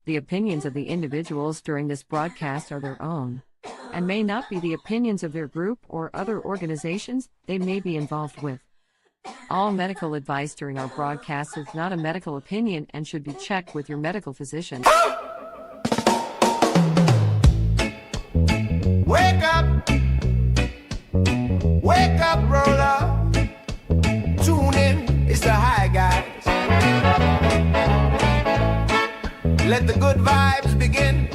The opinions of the individuals during this broadcast are their own, and may not be the opinions of their group or other organizations they may be involved with. All medical advice during our broadcast is not a medical opinion and should be checked with your medical physician. Wake up, roller. Tune in, it's the high guys. Let the good vibes begin.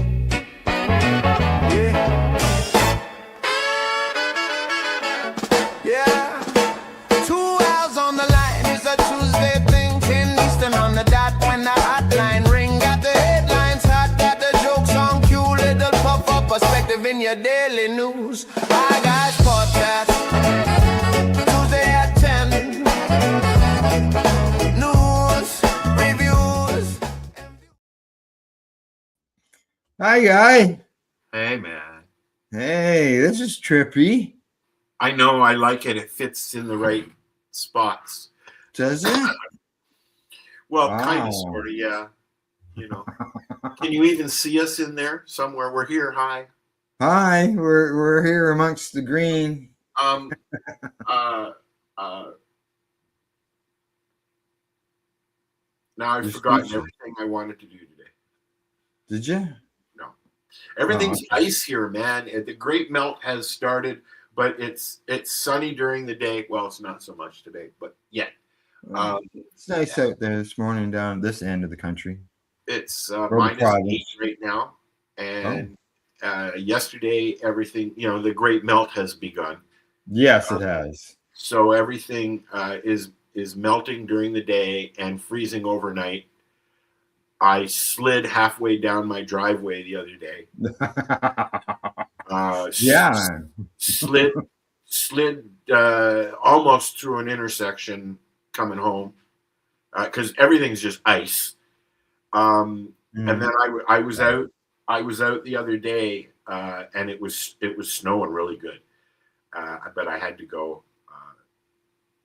Yeah. 2 hours on the line is a Tuesday thing. 10 Eastern on the dot when the hotline ring. Got the headlines hot, got the jokes on cue. Little puff up perspective in your daily news. Hi guys, Potcast. Tuesday at 10. News, reviews. Hi, guy. Hey, man. Hey, this is trippy. I know, I like it. It fits in the right spots. Does it? Well, Wow. kind of, sort of, yeah. You know. Can you even see us in there somewhere? We're here. Hi. Hi, we're here amongst the green. Now I've You're forgotten speechless. everything I wanted to do today. Did you? No. Everything's Oh, ice here, man. The great melt has started, but it's sunny during the day. Well, it's not so much today, but yeah. It's nice out there this morning down this end of the country. It's Province. -8 right now, and yesterday everything, the great melt has begun. Yes, it has. So everything is melting during the day and freezing overnight. I slid halfway down my driveway the other day. Yeah. Slid almost through an intersection coming home because everything's just ice. And then I was out the other day and it was snowing really good. But I had to go.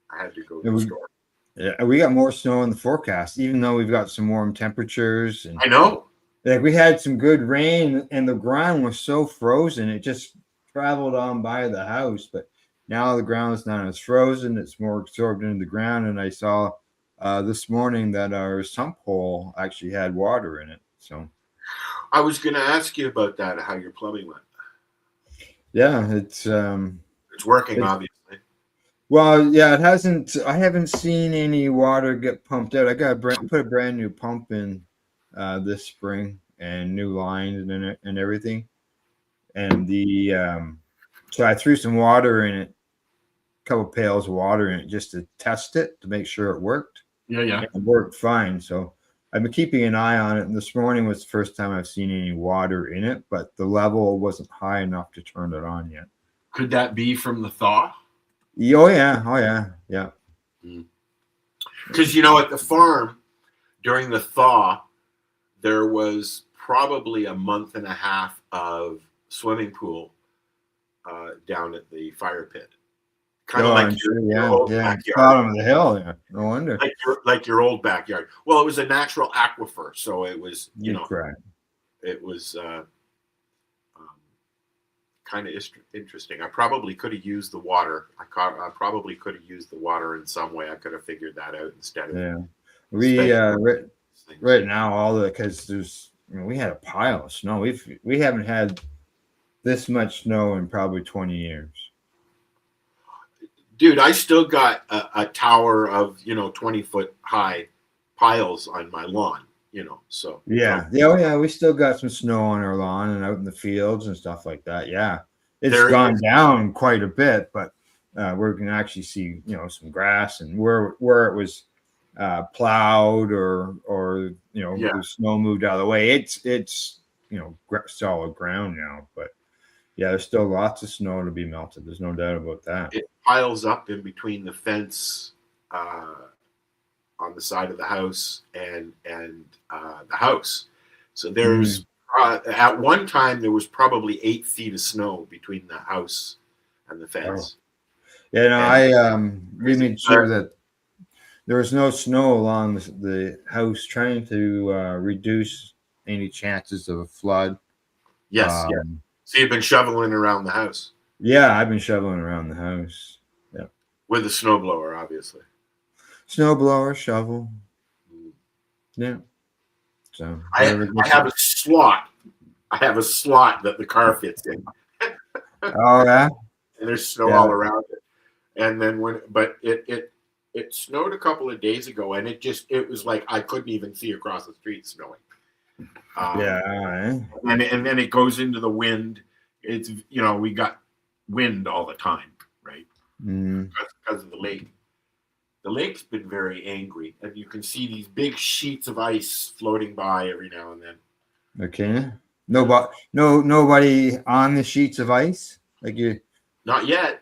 To the store. Yeah, we got more snow in the forecast, even though we've got some warm temperatures. And I know. like we had some good rain, and the ground was so frozen it just traveled on by the house. But now the ground is not as frozen; it's more absorbed into the ground. And I saw this morning that our sump hole actually had water in it. So I was going to ask you about that. How your plumbing went? yeah, it's working, obviously. Well, yeah, it hasn't. I haven't seen any water get pumped out. I got put a brand new pump in this spring and new lines in it and everything. And so I threw some water in it, a couple pails of water in it just to test it to make sure it worked. Yeah. And it worked fine. So I've been keeping an eye on it. And this morning was the first time I've seen any water in it, but the level wasn't high enough to turn it on yet. Could that be from the thaw? Oh yeah. Because at the farm during the thaw, there was probably a month and a half of swimming pool down at the fire pit. Kind of like your old backyard. Bottom of the hill. Yeah, no wonder. Like your old backyard. Well, it was a natural aquifer, so it was Correct. It was kind of interesting. I probably could have used the water. I probably could have used the water in some way. I could have figured that out instead of. Yeah, we right now because there's we had a pile of snow. We haven't had this much snow in probably 20 years. Dude, I still got a tower of 20-foot high piles on my lawn. So yeah. We still got some snow on our lawn and out in the fields and stuff like that. Yeah, it's gone down quite a bit, but we're gonna actually see some grass and where it was plowed or the snow moved out of the way. It's solid ground now, but yeah, there's still lots of snow to be melted. There's no doubt about that. It piles up in between the fence on the side of the house and the house. So there's at one time there was probably 8 feet of snow between the house and the fence. Oh. Yeah, we made sure that there was no snow along the house, trying to reduce any chances of a flood. Yes, yeah. So you've been shoveling around the house. Yeah, I've been shoveling around the house. Yeah, with a snowblower, obviously. Snowblower, shovel. Yeah. So I have a slot. I have a slot that the car fits in. Oh yeah. And there's snow all around it. And then it snowed a couple of days ago, and it was like I couldn't even see across the street snowing. And then it goes into the wind. It's we got wind all the time, right? Because of the lake. The lake's been very angry, and you can see these big sheets of ice floating by every now and then. Okay. Nobody on the sheets of ice like you. Not yet.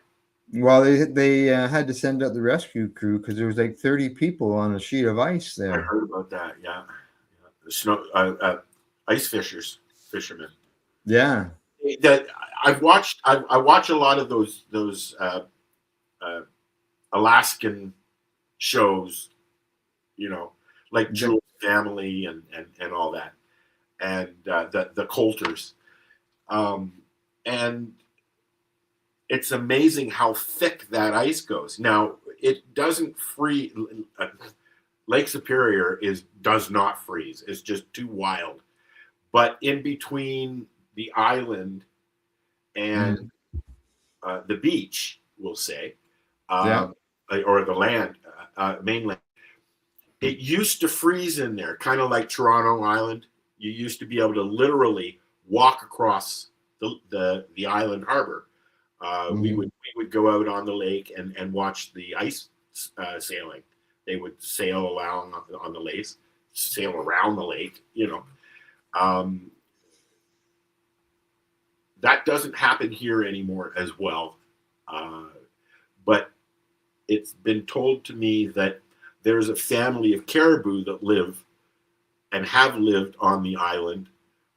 Well, they had to send out the rescue crew because there was like 30 people on a sheet of ice there. I heard about that. Yeah. The snow ice fishermen. Yeah. That I watch a lot of those Alaskan shows, like Jewel's Family and all that, and the Coulters, and it's amazing how thick that ice goes. Now it doesn't freeze. Lake Superior does not freeze. It's just too wild. But in between the island and the beach, we'll say, or the land, mainland, it used to freeze in there, kind of like Toronto Island. You used to be able to literally walk across the island harbor. We would go out on the lake and watch the ice sailing. They would sail around on the lake, sail around the lake. That doesn't happen here anymore as well. But it's been told to me that there's a family of caribou that live and have lived on the island,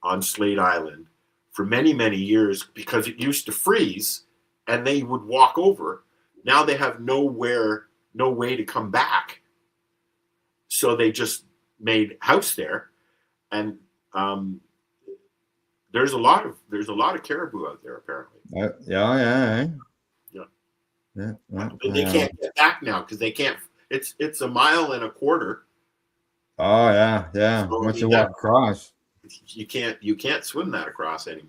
on Slate Island, for many, many years because it used to freeze and they would walk over. Now they have no way to come back. So they just made house there. And there's a lot of caribou out there apparently. Yeah. They can't get back now because they can't. It's 1.25 miles. Oh yeah. So, Once you walk across, you can't swim that across any.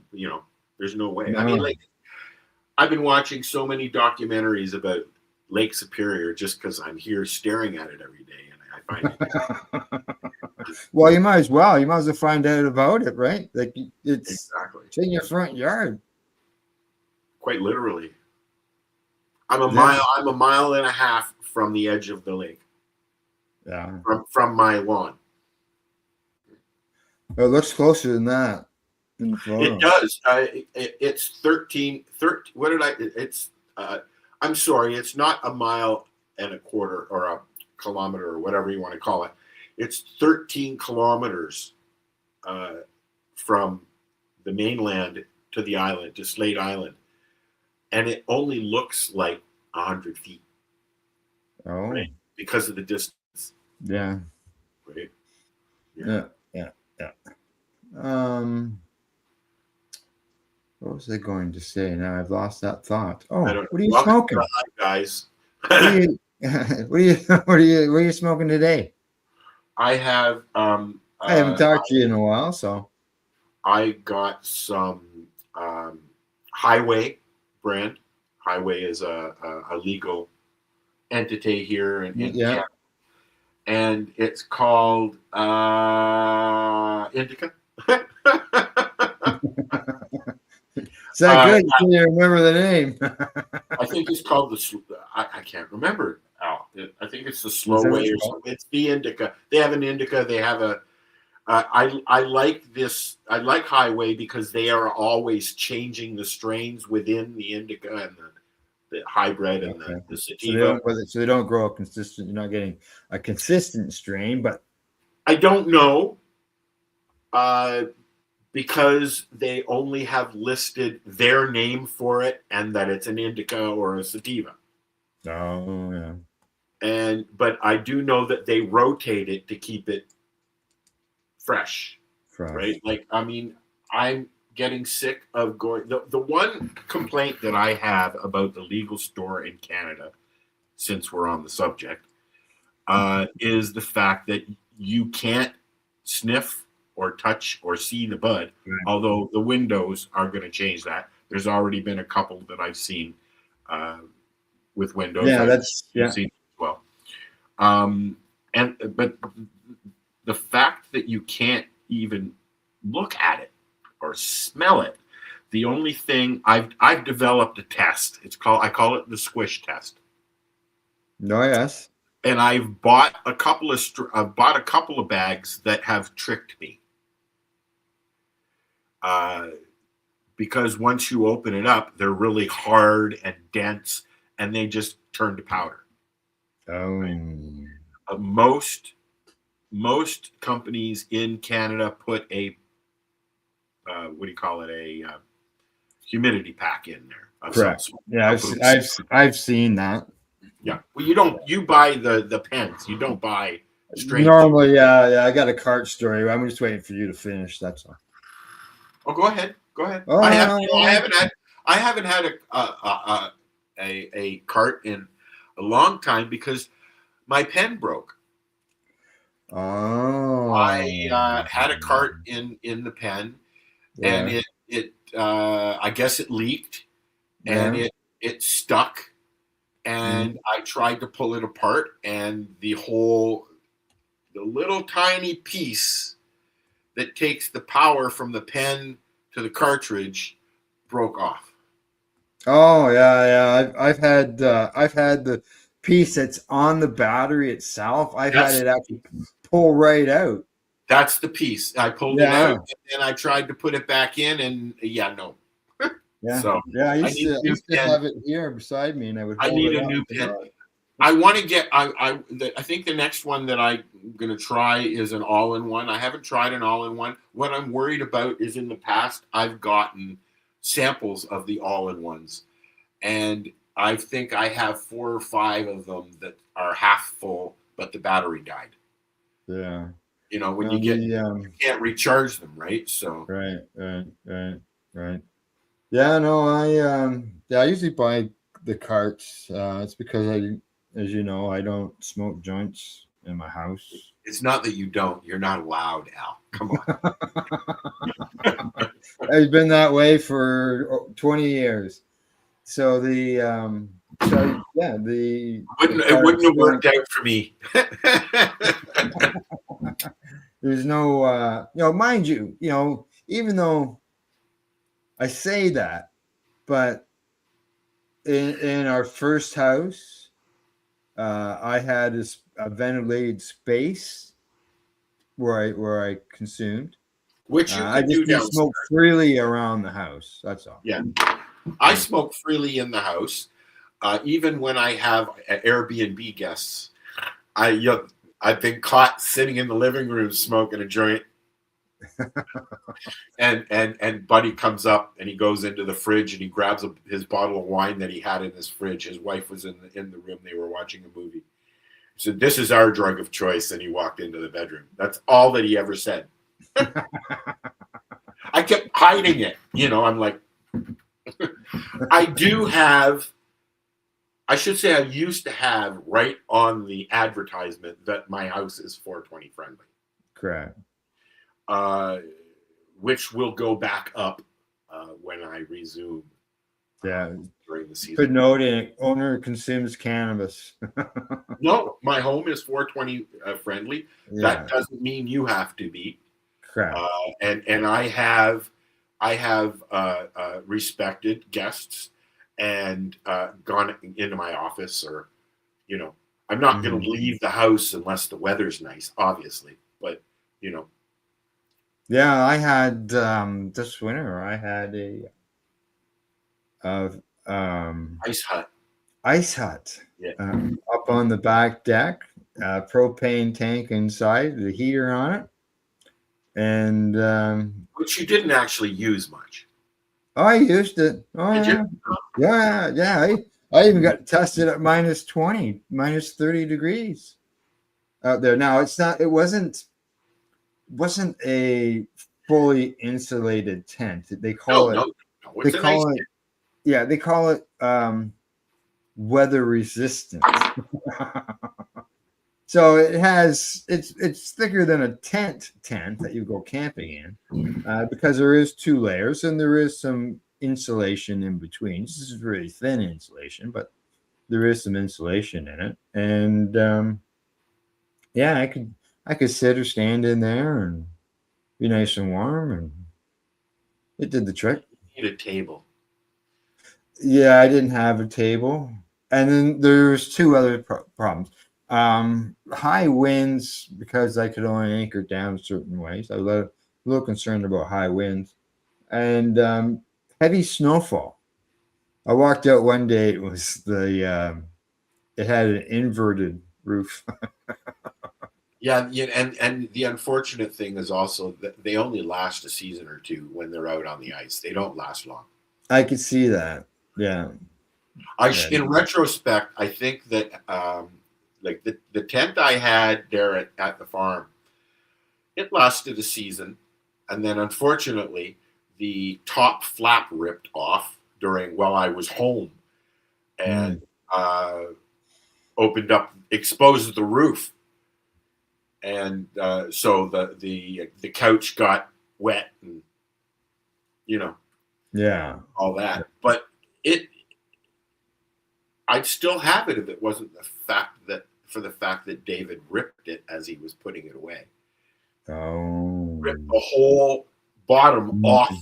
There's no way. No. I mean, I've been watching so many documentaries about Lake Superior just because I'm here staring at it every day, and I find it. Well, you might as well find out about it, right? Like it's in your front yard. Quite literally. I'm a mile and a half from the edge of the lake. Yeah. From my lawn. It looks closer than that. It does. It's 13. What did I? It's. I'm sorry. It's not 1.25 miles or a kilometer or whatever you want to call it. It's 13 kilometers from the mainland to the island, to Slate Island, and it only looks like 100 feet. Oh. Right? Because of the distance. Yeah. Right. Yeah. What was I going to say? Now I've lost that thought. Oh, what are you smoking, guys? What are you smoking today? I have. I haven't talked to you in a while, so I got some Highway brand. Highway is a legal entity here in Canada, and it's called Indica. Is that good? Can you remember the name? I think it's called I can't remember, Al. I think it's the slow way or something. It's the Indica. They have an Indica. They have a. I like this. I like Highway because they are always changing the strains within the Indica and the hybrid and the sativa. So they don't grow a consistent. You're not getting a consistent strain, but I don't know. Because they only have listed their name for it and that it's an indica or a sativa. Oh yeah. But I do know that they rotate it to keep it fresh. right? Like, I mean, I'm getting sick of going. The one complaint that I have about the legal store in Canada, since we're on the subject, is the fact that you can't sniff or touch or see the bud, although the windows are going to change that. There's already been a couple that I've seen with windows. Yeah, I've that's seen as well. But the fact that you can't even look at it or smell it, the only thing I've developed a test. I call it the squish test. No, yes. And I've bought a couple of bags that have tricked me. Because once you open it up, they're really hard and dense, and they just turn to powder. Oh. Right? Most companies in Canada put a a humidity pack in there. Correct. Yeah, I've seen that. Yeah. Well, you buy the pens. You don't buy straight. Normally, yeah. I got a cart story. I'm just waiting for you to finish. That's all. Oh, go ahead. Oh, I haven't had a cart in a long time because my pen broke. Oh. I had a cart in the pen, and it I guess it leaked, and it stuck, and I tried to pull it apart, and the little tiny piece that takes the power from the pen to the cartridge broke off. Oh yeah. I've had the piece that's on the battery itself. I've had it actually pull right out. That's the piece. I pulled it out, and then I tried to put it back in, and no. Yeah. So I used to have it here beside me, and I need a new pen. I want to get. I think the next one that I'm going to try is an all-in-one. I haven't tried an all-in-one. What I'm worried about is in the past I've gotten samples of the all-in-ones, and I think I have 4 or 5 of them that are half full, but the battery died. Yeah. When you can't recharge them, right? So right. Yeah, no, I usually buy the carts. It's because as you know, I don't smoke joints in my house. It's not that you don't. You're not allowed, Al. Come on. It's been that way for 20 years. So it wouldn't have worked out for me. There's no, mind you, even though I say that, but in our first house, I had a ventilated space where I consumed. Which you I can just do smoke freely around the house. That's all. Yeah, I smoke freely in the house, even when I have Airbnb guests. I've been caught sitting in the living room smoking a joint, and Buddy comes up and he goes into the fridge and he grabs his bottle of wine that he had in his fridge. His wife was in the room. They were watching a movie. He said, "This is our drug of choice," and he walked into the bedroom. That's all that he ever said. I kept hiding it. I'm like, I should say I used to have right on the advertisement that my house is 420 friendly. Correct. Which will go back up when I resume. During the season. Put note in it, owner consumes cannabis. No, my home is 420 friendly. Yeah. That doesn't mean you have to be. Correct. And I have respected guests and gone into my office, or I'm not going to leave the house unless the weather's nice, obviously, but Yeah, I had this winter. I had ice hut. Yeah. Up on the back deck, propane tank inside, the heater on it, and which you didn't actually use much. Oh, I used it. Oh, Did yeah. You? Yeah. I even got tested at minus 20, minus 30 degrees out there. Now it wasn't a fully insulated tent. They call No, it. no, no. They It's a nice. call it. Yeah, they call it weather resistant. So it's thicker than a tent that you go camping in, because there is 2 layers and there is some insulation in between. This is really thin insulation, but there is some insulation in it. And yeah, I could sit or stand in there and be nice and warm, and it did the trick. You need a table. Yeah, I didn't have a table, and then there's 2 other problems. High winds, because I could only anchor down certain ways. I was a little concerned about high winds, and heavy snowfall. I walked out one day. It was it had an inverted roof. Yeah, and the unfortunate thing is also that they only last a season or 2 when they're out on the ice. They don't last long. I could see that. Yeah. In retrospect, I think that like the tent I had there at the farm, it lasted a season, and then unfortunately the top flap ripped off while I was home, and exposed the roof, and so the couch got wet, and Yeah. all that. But I'd still have it if it wasn't for the fact that David ripped it as he was putting it away. Oh. Ripped the whole bottom off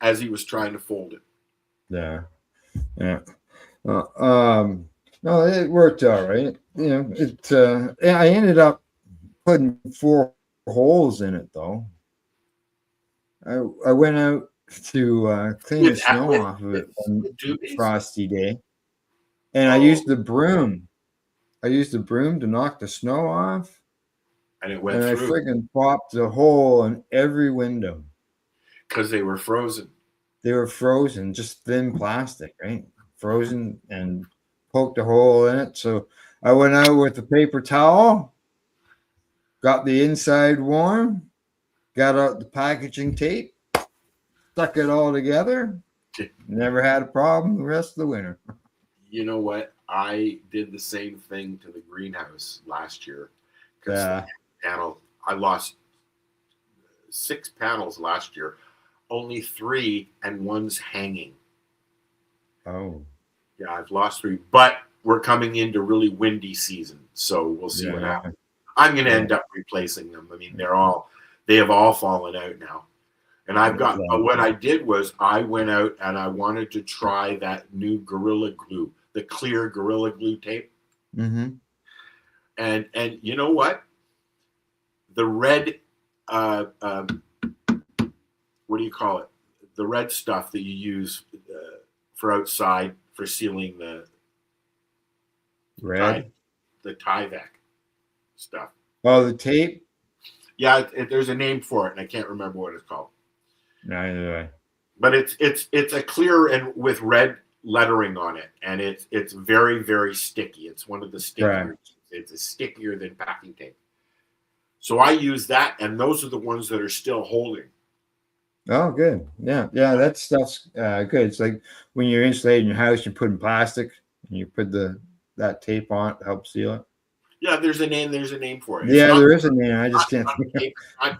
as he was trying to fold it. Yeah. Yeah. No, it worked all right. I ended up putting 4 holes in it though. I went out to clean the snow off of it on a frosty day, and I used the broom. I used the broom to knock the snow off, and it went through. I friggin' popped a hole in every window because they were frozen. They were frozen, just thin plastic, right? Frozen, and poked a hole in it. So I went out with a paper towel, got the inside warm, got out the packaging tape, stuck it all together. Never had a problem the rest of the winter. You know what? I did the same thing to the greenhouse last year. Yeah. I lost 6 panels last year. Only 3, and 1's hanging. Oh. Yeah, I've lost 3. But we're coming into really windy season, so we'll see what happens. I'm going to end up replacing them. I mean, they have all fallen out now. And what I did was I went out and I wanted to try that new Gorilla Glue, the clear Gorilla Glue tape. Mm-hmm. And you know what? The red, what do you call it? The red stuff that you use for outside for sealing the Tyvek stuff. Oh, the tape? Yeah, there's a name for it, and I can't remember what it's called. Neither do I. But it's a clear and with red lettering on it, and it's very, very sticky. It's one of the stickier. Right. It's stickier than packing tape. So I use that, and those are the ones that are still holding. Oh, good. Yeah, that stuff's good. It's like when you're insulating your house, you're putting plastic, and you put that tape on it to help seal it. Yeah, there's a name for it. Yeah, there is a name. I just can't.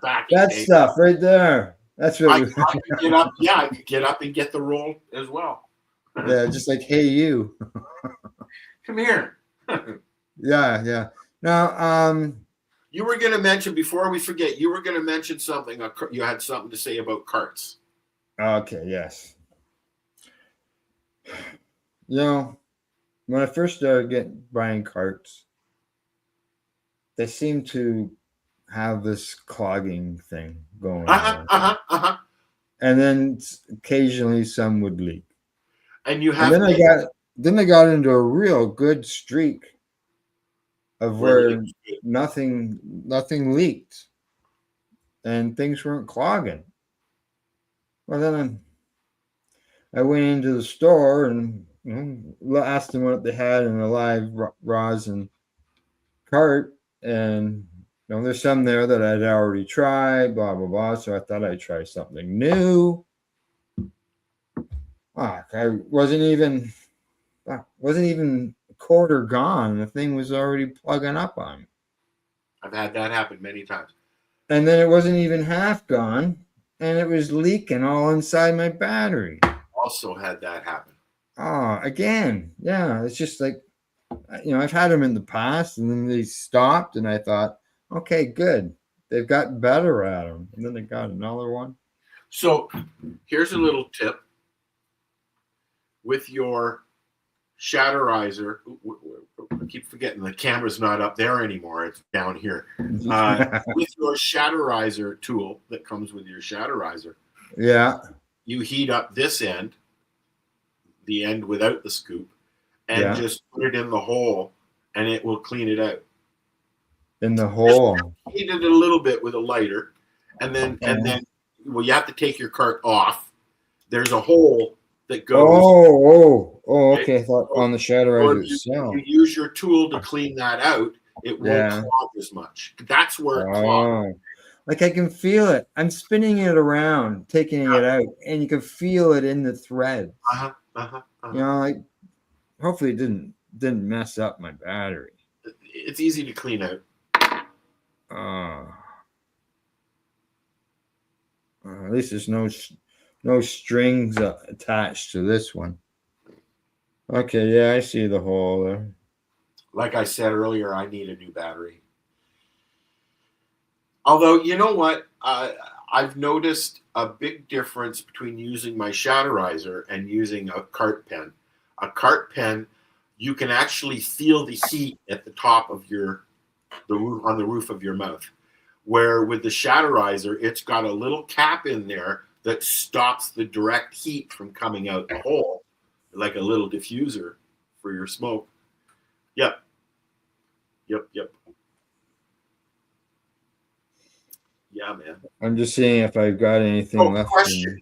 That tape. Stuff right there. That's what I could get up. Yeah, I could get up and get the roll as well. Yeah, just like, hey, you. Come here. Yeah. Now, you were going to mention, before we forget, you were going to mention something. You had something to say about carts. Okay, yes. When I first started buying carts, they seem to have this clogging thing going on. And then occasionally some would leak. And you have. Then I got into a real good streak of where nothing leaked, and things weren't clogging. Well, then I went into the store and asked them what they had in a live rosin cart, and there's some there that I'd already tried, blah blah blah. So I thought I'd try something new. I wasn't even a quarter gone. The thing was already plugging up on me. I've had that happen many times. And then it wasn't even half gone, and it was leaking all inside my battery. Also had that happen. Oh, again, yeah. It's just like, I've had them in the past, and then they stopped, and I thought, okay, good. They've gotten better at them, and then they got another one. So here's a little tip. With your Shatterizer, I keep forgetting the camera's not up there anymore. It's down here. With your Shatterizer tool that comes with your Shatterizer, yeah, you heat up this end, the end without the scoop, and just put it in the hole, and it will clean it out. In the hole. Just heat it a little bit with a lighter, and then you have to take your cart off. There's a hole that goes. Okay. I thought on the Shatterizer itself. You use your tool to clean that out. It won't clog as much. That's where it clogs. Like I can feel it. I'm spinning it around, taking it out, and you can feel it in the thread. Like hopefully it didn't mess up my battery. It's easy to clean out. At least there's no strings attached to this one. Okay, yeah, I see the hole there. Like I said earlier, I need a new battery. Although, you know what? I've noticed a big difference between using my Shatterizer and using a cart pen. A cart pen, you can actually feel the heat at the top of the roof of your mouth. Where with the Shatterizer, it's got a little cap in there that stops the direct heat from coming out the hole, like a little diffuser for your smoke. Yep. Yeah, man. I'm just seeing if I've got anything left. Question.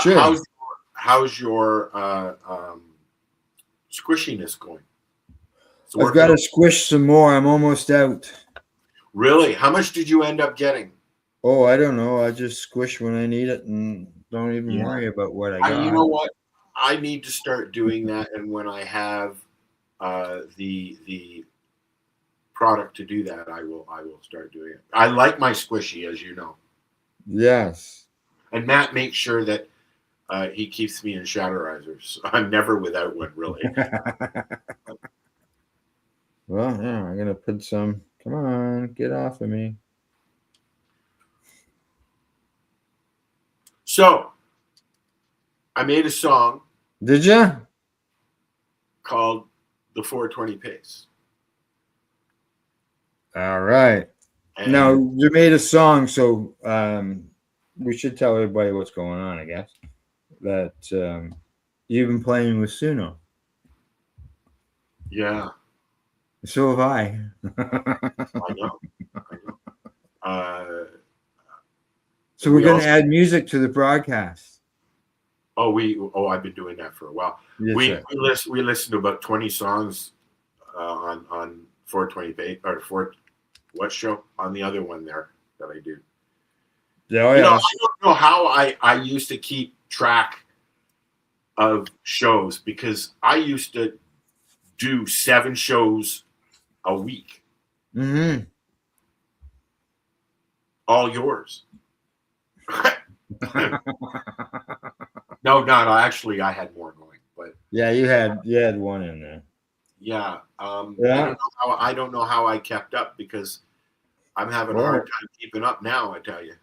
Sure. How's your squishiness going? I've got to squish some more. I'm almost out. Really? How much did you end up getting? Oh, I don't know. I just squish when I need it and don't even worry about what I got. You know what? I need to start doing that, and when I have the product to do that, I will start doing it. I like my squishy, as you know. Yes. And Matt makes sure that he keeps me in Shatterizers. I'm never without one, really. Well, yeah, I'm gonna put some. Come on, get off of me. So, I made a song. Did you? Called The 420 Pace. All right. And now, you made a song, so we should tell everybody what's going on, I guess. That you've been playing with Suno. Yeah. So have I. I know. So we're going to add music to the broadcast. I've been doing that for a while. Yes, we listened to about 20 songs on 420 Pace or what show on the other one there that I do. Yeah, I don't know how I used to keep track of shows because I used to do 7 shows a week. Mm-hmm. All yours. No, actually I had more going, but yeah, you had one in there. Yeah. I don't know how I kept up because I'm having a hard time keeping up now, I tell you.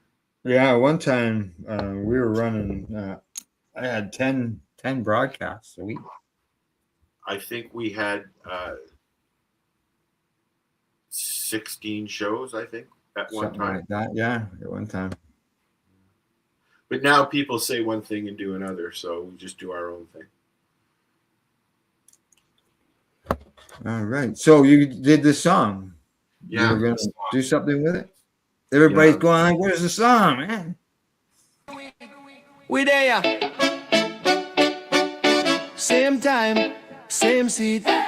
Yeah, one time we were running I had 10 broadcasts a week. I think we had 16 shows, I think, at one time. Like that, yeah, at one time. But now people say one thing and do another, so we just do our own thing. All right. So you did the song. Yeah. You're going to do something with it? Everybody's going like, where's the song, man? We there. Same time, same seat. Wait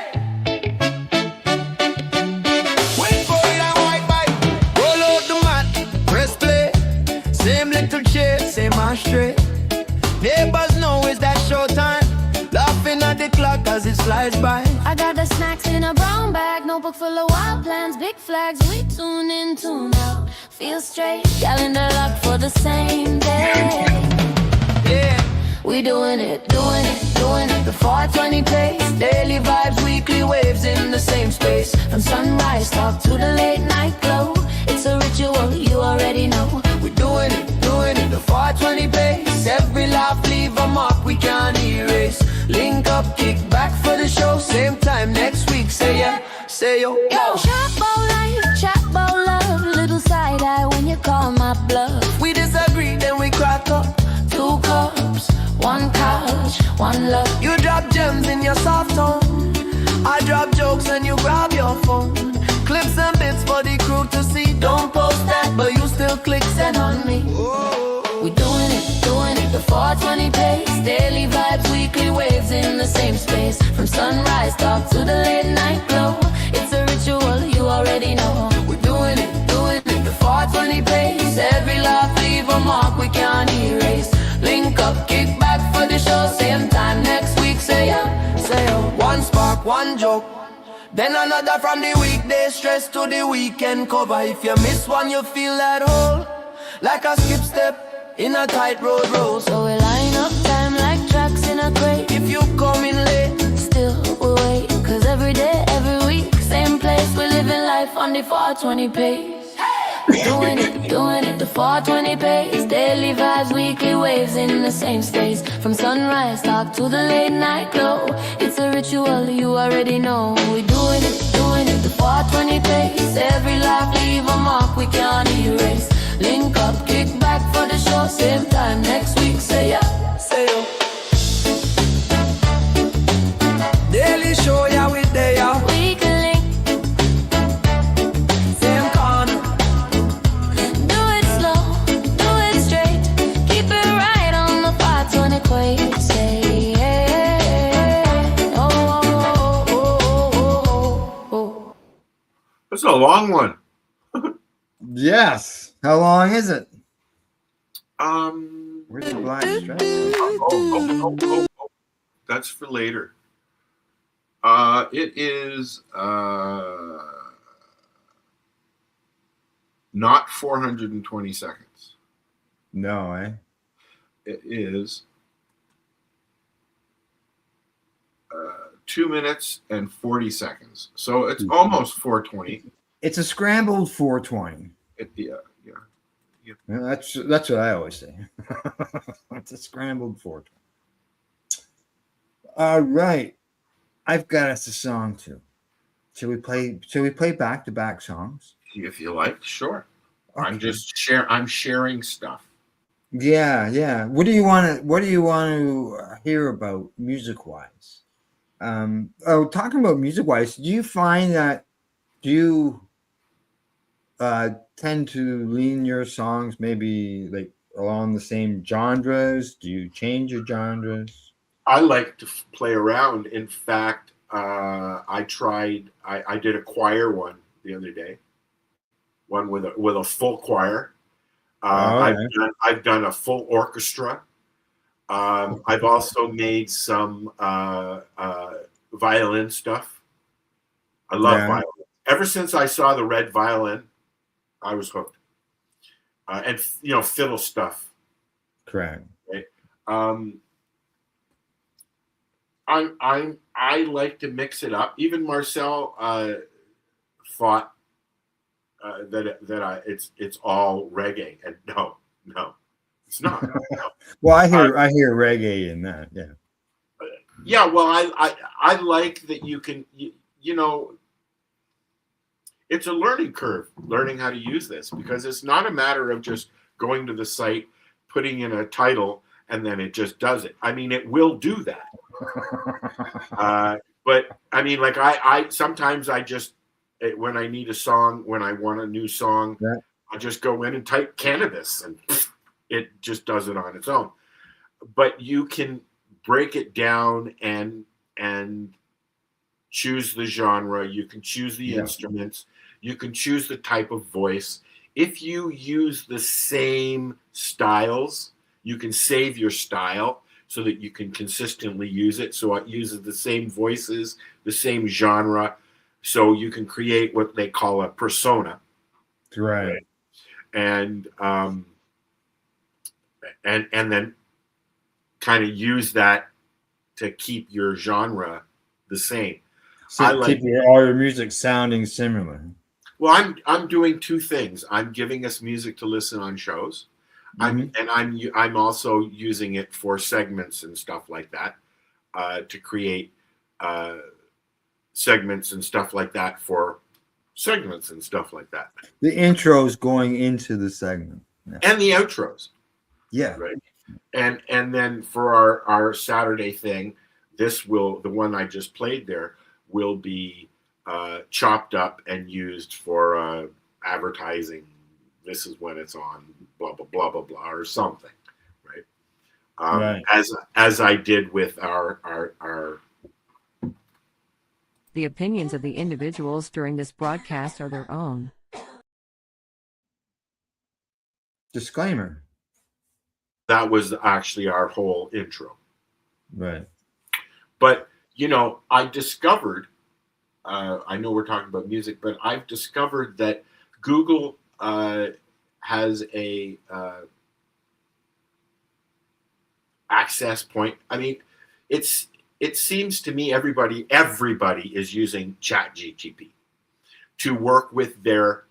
for it, white bike. Same little chair, same ashtray. Neighbors know it's that showtime. Laughing at the clock as it slides by. I got the snacks in a brown bag, notebook full of wild plans, big flags. We tune in, tune out, feel straight. Calendar locked for the same day. Yeah, We doing it, doing it, doing it. The 420 pace, daily vibes, weekly waves in the same space. From sunrise talk to the late night glow. It's a ritual, you already know. we're doing it, the 420 pace. Every laugh leave a mark we can't erase. Link up, kick back for the show. Same time next week, say yeah, say yo. Yo, chat about life, chat about love. Little side eye when you call my bluff. We disagree, then we crack up. 2 cups, 1 couch, 1 love. You drop gems in your soft tone. I drop jokes and you grab your phone. Clips and bits for the crew to see. Don't post that, but you still click send on me. We doing it, the 420 pace. Daily vibes, weekly waves in the same space. From sunrise talk to the late night glow. It's a ritual, you already know. We're doing it, the 420 pace. Every laugh leave a mark we can't erase. Link up, kick back for the show. Same time next week, say yeah, say yo. One spark, one joke. Then another from the weekday stress to the weekend cover. If you miss one, you feel that hole. Like a skip step in a tight road road. So we line up time like tracks in a crate. If you come in late, Still we wait, cause every day, every week, same place. We living life on the 420 pace. Doing it, the 420 pace. Daily vibes, weekly waves in the same space. From sunrise talk to the late night glow. It's a ritual, you already know. We doing it, the 420 pace. Every laugh leave a mark we can't erase. Link up, kick back for the show. Same time next week, say yeah, say yo. Daily show, yeah, we there, yeah. we can link. Same corner. Do it slow, do it straight. Keep it right on the 420 pace. Say yeah. Oh. That's a long one. Yes. How long is it? Um, Where's the black strap? oh. That's for later. It is not 420 seconds. No, eh? It is 2 minutes and 40 seconds. So it's almost 420. It's a scrambled 420. Yeah. Yeah, that's what I always say. It's a scrambled 420. All right. I've got us a song too. Shall we play back-to-back songs? If you like, sure. Okay. I'm sharing stuff. Yeah. What do you want to hear about music-wise? Talking about music-wise, do you find that you tend to lean your songs maybe like along the same genres? Do you change your genres? I like to play around. In fact, I did a choir one the other day. One with a full choir. I've done a full orchestra. I've also made some violin stuff. I love violin. Ever since I saw the red violin, I was hooked. And fiddle stuff. Correct. Right. I like to mix it up. Even Marcel thought that it's all reggae, and no, it's not. No. Well, I hear reggae in that. Yeah. Yeah. Well, I like that you can it's a learning curve, learning how to use this, because it's not a matter of just going to the site, putting in a title, and then it just does it. I mean, it will do that. But I mean, like I sometimes I just, when I need a song, when I want a new song, I just go in and type cannabis and it just does it on its own. But you can break it down and choose the genre. You can choose the instruments. You can choose the type of voice. if you use the same styles, you can save your style so that you can consistently use it. So it uses the same voices, the same genre. So you can create what they call a persona. Right. And then kind of use that to keep your genre the same. So keep all your music sounding similar. Well, I'm doing two things. I'm giving us music to listen on shows. I'm also using it for segments and stuff like that, to create segments and stuff like that for segments and stuff like that. The intros going into the segment. Yeah. And the outros. Yeah. Right. And then for our Saturday thing, the one I just played there will be chopped up and used for advertising. This is when it's on, blah blah blah blah blah, or something, right? Right. As I did with our. The opinions of the individuals during this broadcast are their own. Disclaimer. That was actually our whole intro. Right. But I discovered. I know we're talking about music, but I've discovered that Google has a access point. I mean, it seems to me everybody is using ChatGPT to work with their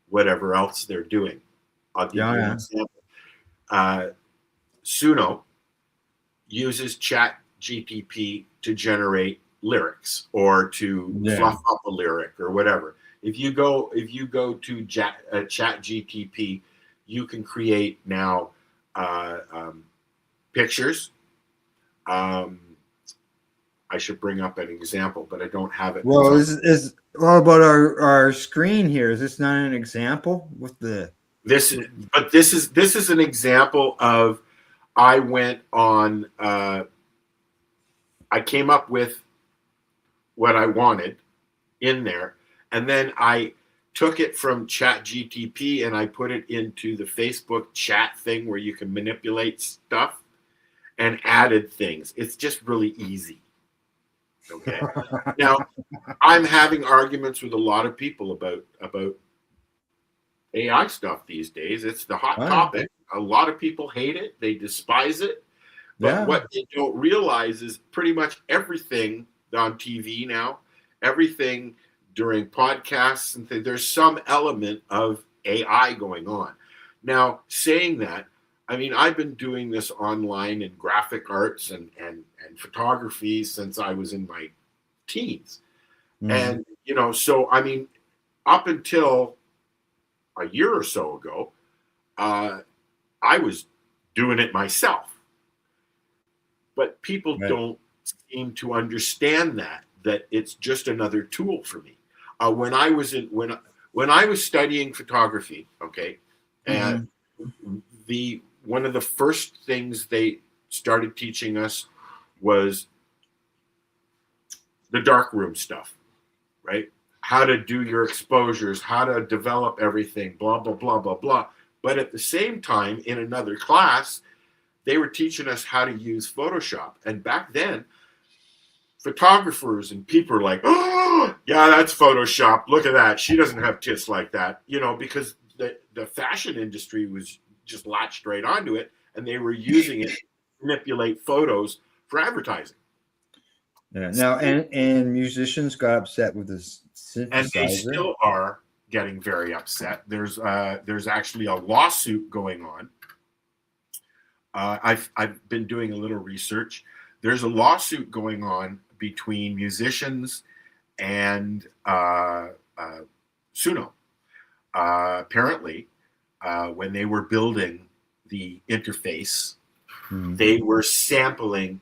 whatever else they're doing. I'll give you an example. Suno uses ChatGPT to generate lyrics or to fluff up a lyric or whatever. If you go to ChatGPT, you can create now pictures. I should bring up an example, but I don't have it. Well, what about our screen here? Is this not an example with the this is an example of I went on. I came up with what I wanted in there, and then I took it from ChatGPT and I put it into the Facebook chat thing where you can manipulate stuff, and added things. It's just really easy. Okay. Now, I'm having arguments with a lot of people about AI stuff these days. It's the hot topic. A lot of people hate it. They despise it. But what they don't realize is pretty much everything on TV now, everything during podcasts and things, there's some element of AI going on. Now, saying that, I mean, I've been doing this online in graphic arts and photography since I was in my teens. And, so, I mean, up until a year or so ago, I was doing it myself. But people don't seem to understand that it's just another tool for me. When I was studying photography, okay, and one of the first things they started teaching us was the darkroom stuff, right? How to do your exposures, how to develop everything, blah, blah, blah, blah, blah. But at the same time, in another class, they were teaching us how to use Photoshop. And back then, photographers and people were like, oh, yeah, that's Photoshop. Look at that. She doesn't have tits like that, because the fashion industry was just latched right onto it, and they were using it to manipulate photos for advertising. Yeah. Now, and musicians got upset with this synthesizer. And they still are getting very upset. There's actually a lawsuit going on. I've been doing a little research. There's a lawsuit going on between musicians and Suno. Apparently, when they were building the interface, they were sampling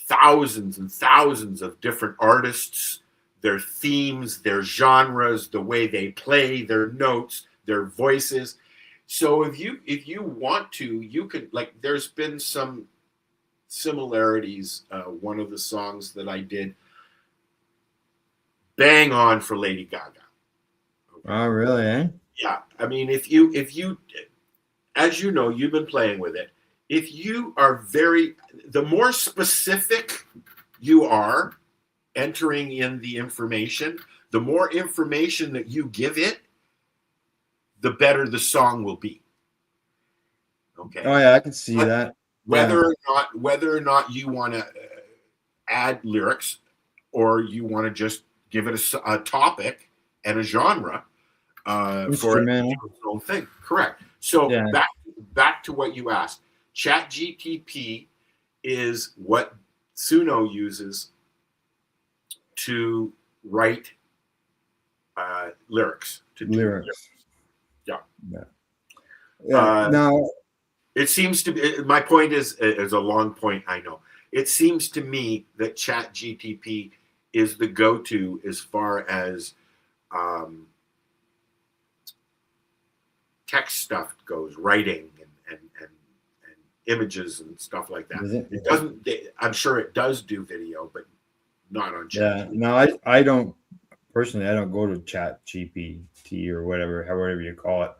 thousands and thousands of different artists, their themes, their genres, the way they play, their notes, their voices. So if you want to, you could, like, there's been some similarities. One of the songs that I did, bang on for Lady Gaga. Okay. Oh, really? Yeah, I mean, if you, as you know, you've been playing with it. If you are the more specific you are entering in the information, the more information that you give it, the better the song will be. Okay. Oh yeah, I can see that. Whether or not you want to add lyrics, or you want to just give it a topic and a genre for its own thing. Correct. So back to what you asked. ChatGTP is what Suno uses to write lyrics. Lyrics. Yeah. Now, it seems to be. My point is a long point. I know. It seems to me that ChatGTP is the go-to as far as text stuff goes, writing and images and stuff like that. It doesn't. I'm sure it does do video, but not on ChatGPT. Yeah. No, I don't personally. I don't go to ChatGPT or however you call it.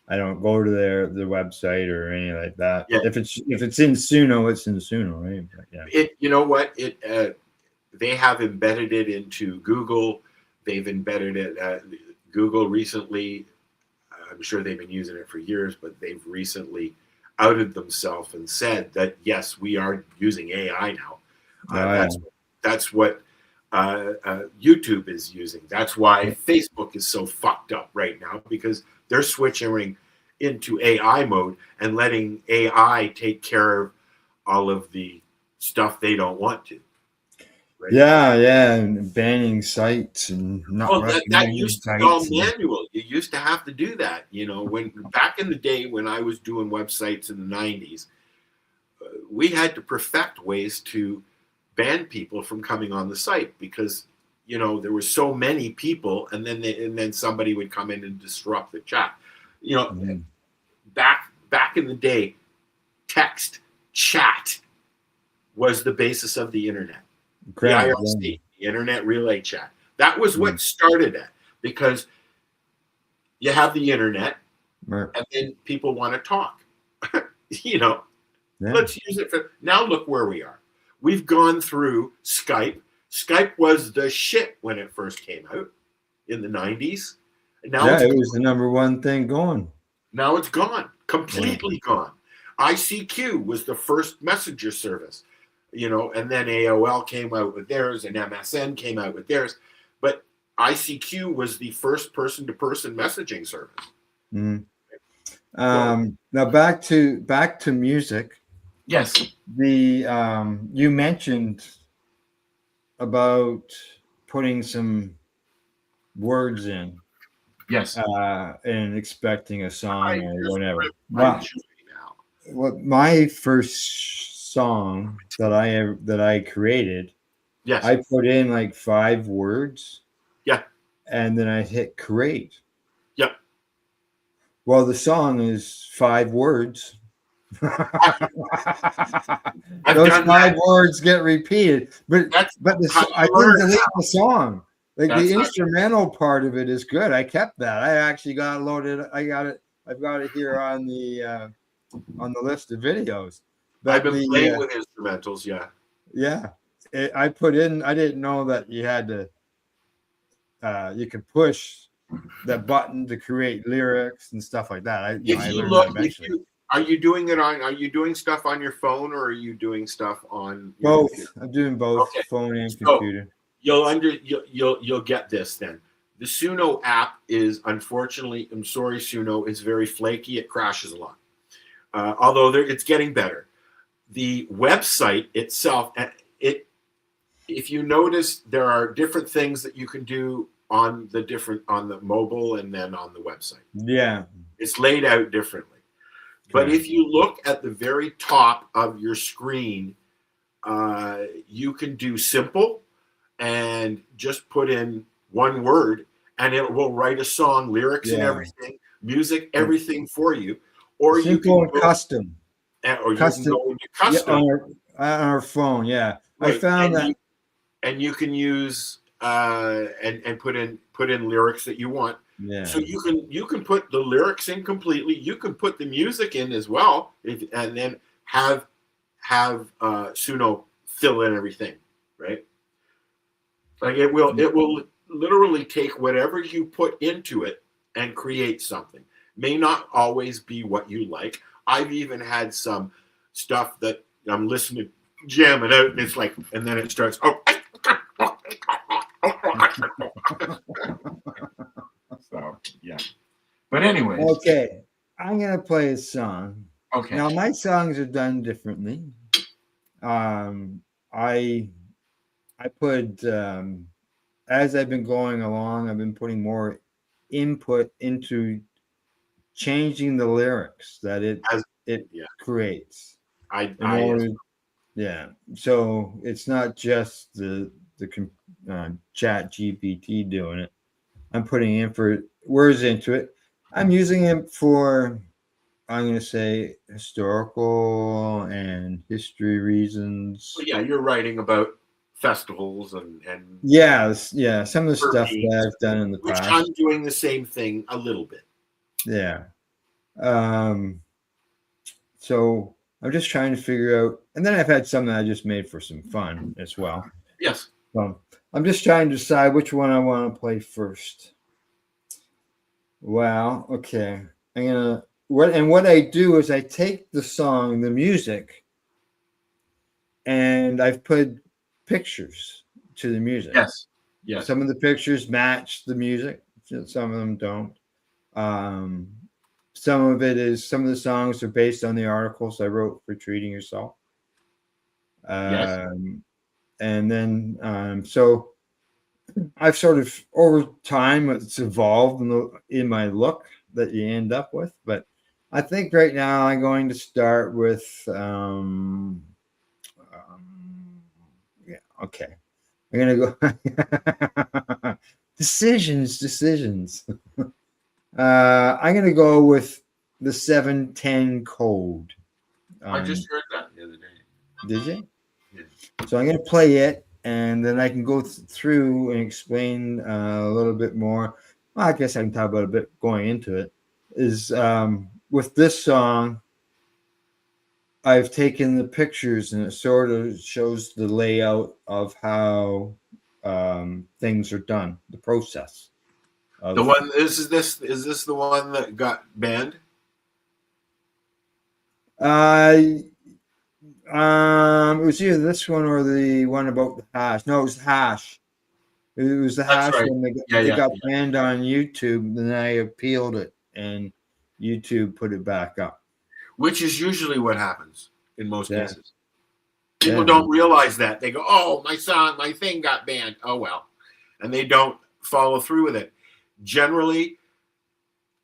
I don't go to their website or anything like that. Yeah. If it's in Suno, it's in Suno, right? But yeah. You know what? They have embedded it into Google. They've embedded it. Google recently. I'm sure they've been using it for years, but they've recently outed themselves and said that yes, we are using AI now. That's what YouTube is using. That's why Facebook is so fucked up right now, because they're switching into AI mode and letting AI take care of all of the stuff they don't want to. Right? Yeah, and banning sites and not. That used to be all manual. You used to have to do that. When back in the day when I was doing websites in the 90s, we had to perfect ways to ban people from coming on the site because there were so many people, and then somebody would come in and disrupt the chat. Back in the day, text chat was the basis of the internet. Correct. The IRC, the Internet Relay Chat. That was what started it, because you have the internet, and then people want to talk. Let's use it for. Now look where we are. We've gone through Skype. Skype was the shit when it first came out in the 90s. Now it was the number one thing going. Now it's gone, completely gone. ICQ was the first messenger service. And then AOL came out with theirs, and MSN came out with theirs. But ICQ was the first person-to-person messaging service. Mm. Now back to music. Yes. You mentioned about putting some words in. Yes. And expecting a song or whatever. What my first song that I created, yes, I put in like 5 words, and then I hit create. Well, the song is 5 words. Those 5 words get repeated, but I didn't delete the song. Like the instrumental part of it is good. I kept that. I actually got it loaded. I've got it here on the list of videos. But I've been playing with instrumentals, yeah. I put in. I didn't know that you had to. You could push the button to create lyrics and stuff like that. Are you doing it on? Are you doing stuff on your phone, or are you doing stuff on both? Computer? I'm doing both, phone and computer. You'll get this then. The Suno app is, unfortunately, I'm sorry, Suno, it's very flaky. It crashes a lot. Although it's getting better. The website itself, if you notice, there are different things that you can do on the mobile and then on the website. Yeah. It's laid out differently. But if you look at the very top of your screen, you can do simple and just put in one word, and it will write a song, lyrics and everything, music, everything for you. Or simple, you can and custom. Or custom. You can go into custom on our phone. Yeah, right. I found and you can use and put in lyrics that you want. Yeah. So you can put the lyrics in completely. You can put the music in as well, and then have Suno fill in everything, right? Like it will literally take whatever you put into it and create something. May not always be what you like. I've even had some stuff that I'm listening, jamming out, and it's like, and then it starts. Oh. So yeah, but anyway. Okay, I'm gonna play a song. Okay. Now my songs are done differently. I put as I've been going along, I've been putting more input into changing the lyrics that it creates. Yeah. So it's not just the chat GPT doing it. I'm putting in for words into it. I'm using it for, I'm going to say, historical and history reasons. Well, yeah, you're writing about festivals and yeah, some of the stuff that I've done in the past. Which I'm doing the same thing a little bit. Yeah. So I'm just trying to figure out, and then I've had some that I just made for some fun as well. Yes. I'm just trying to decide which one I want to play first. Well, okay. What I do is I take the song, the music, and I've put pictures to the music. Yes. Yes. Some of the pictures match the music. Some of them don't. Some of the songs are based on the articles I wrote for Treating Yourself. Yes. And then, so I've sort of, over time, it's evolved in my look that you end up with. But I think right now I'm going to start with, yeah, okay. I'm going to go decisions. I'm going to go with the 710 code. I just heard that the other day. Did you? Yeah. So I'm going to play it, and then I can go through and explain a little bit more. Well, I guess I can talk about a bit going into it. Is with this song, I've taken the pictures, and it sort of shows the layout of how things are done, the process. The one is this the one that got banned? It was either this one or the one about the hash. No, it was hash. It was the hash when they got banned on YouTube. Then I appealed it, and YouTube put it back up. Which is usually what happens in most cases. People don't realize that. They go, "Oh, my thing got banned. Oh well," and they don't follow through with it. Generally,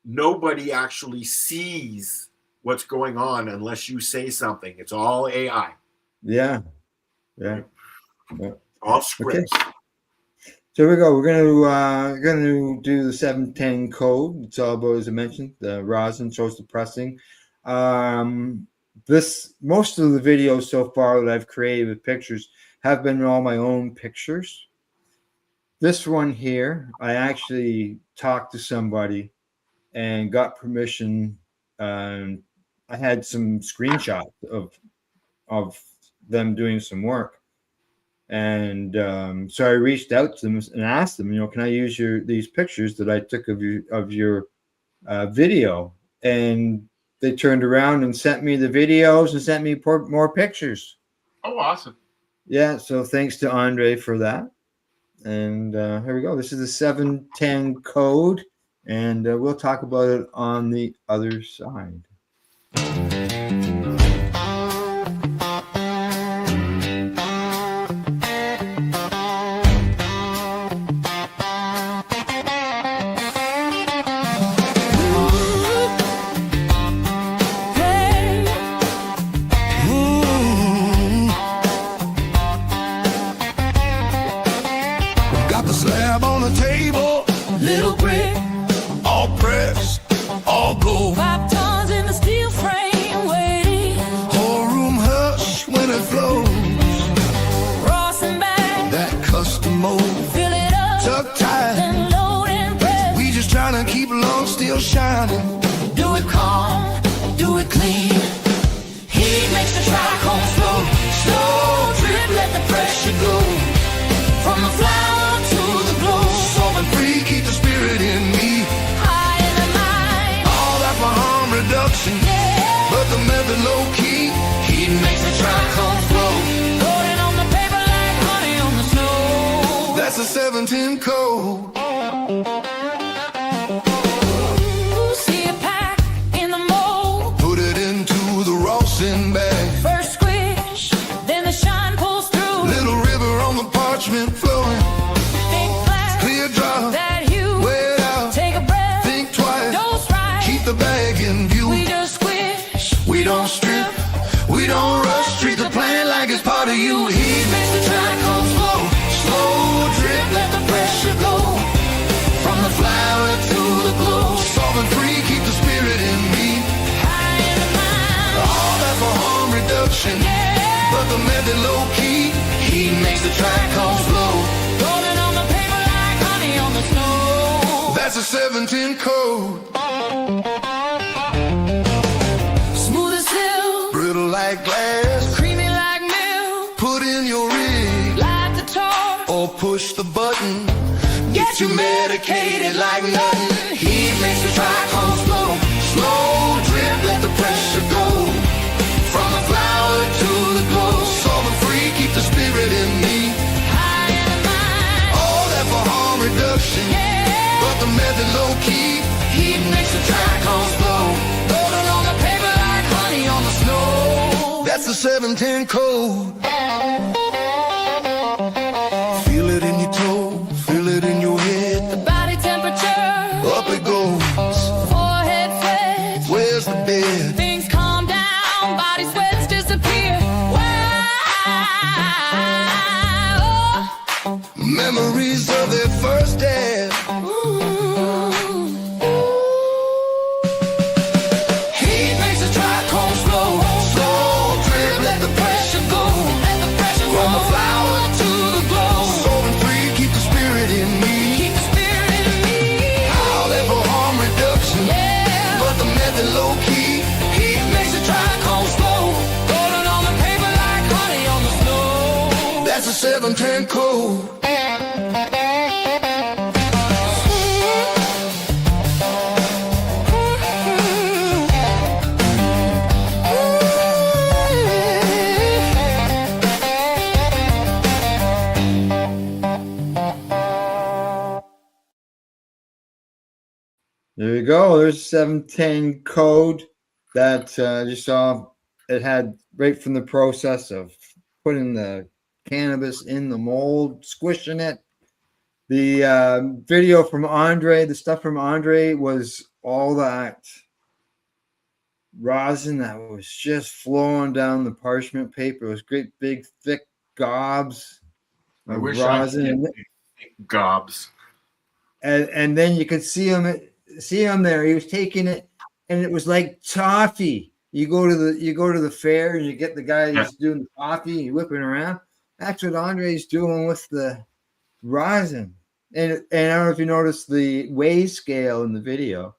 nobody actually sees what's going on unless you say something. It's all AI. Yeah. All scripts. Okay. So here we go. We're gonna do the 710 code. It's all about, as I mentioned, the rosin shows the pressing. Most of the videos so far that I've created with pictures have been all my own pictures. This one here, I actually talked to somebody and got permission. I had some screenshots of them doing some work, and so I reached out to them and asked them, can I use these pictures that I took of your video? And they turned around and sent me the videos and sent me more pictures. Oh, awesome! Yeah, so thanks to Andre for that. And here we go. This is the 710 code, and we'll talk about it on the other side. All pressed, all gold. 5 tons in still shining. Do it calm, do it clean. Heat makes the track home slow. Slow drip, let the pressure go. From the flower to the glow. Solving free, keep the spirit in me. High in the mind. All that for harm reduction, Yeah. but the method low key. Heat makes the track home flow. Floating on the paper like honey on the snow. That's a 710 code. Ooh, see a pack in the mold. Put it into the Rawson bag. First squish, then the shine pulls through. Little river on the parchment flowing. Big flash, Clear drop, that hue. wear it out. Take a breath, Think twice, dose right. keep the bag in view. We just squish. We don't strip, we don't rush. Treat the plant like it's part of you. Heat makes the track go slow. Slow drip, let the pressure go. From the flower to the glow. Solving free, keep the spirit in me. High in the mind. All that for harm reduction, Yeah. but the method low key. Heat makes the track go slow. Rolling on the paper like honey on the snow. That's a 710 code. Smooth as silk, Brittle like glass. creamy like milk. Put in your rig Light the torch, or push the button. Get you medicated like nothing. Heat makes the track go slow. Slow drip, let the pressure go. From the flower to the glow. Solving free, keep the spirit in me. high in the mind. All that for harm reduction, Yeah. but the method low key. Heat makes the track go slow. Rolling on the paper like honey on the snow. That's the 710 code. Feel it in your toe, feel it in your head. Body temperature, Up it goes. forehead sweat. Where's the bed? Things calm down, body sweats disappear. Wow. Memories of their first dance. Ooh. Heat makes the track go slow. Slow drip, let the pressure go. Let the pressure From the go. flower to the glow. Solving free, keep the spirit in me. Keep the spirit in me. All that for harm reduction, Yeah. but the method low key. Heat makes the track go slow. Rolling on the paper like honey on the snow. That's a 710 code. There you go. There's 710 code that you saw. It had right from the process of putting the cannabis in the mold, squishing it. The video from Andre, the stuff from Andre was all that rosin that was just flowing down the parchment paper. It was great big thick gobs I of wish I rosin. could get gobs. And then you could see him there. He was taking it, and it was like toffee. You go to the fair and you get the guy who's doing the toffee, whipping around. That's what Andre's doing with the rosin. And I don't know if you noticed the weigh scale in the video.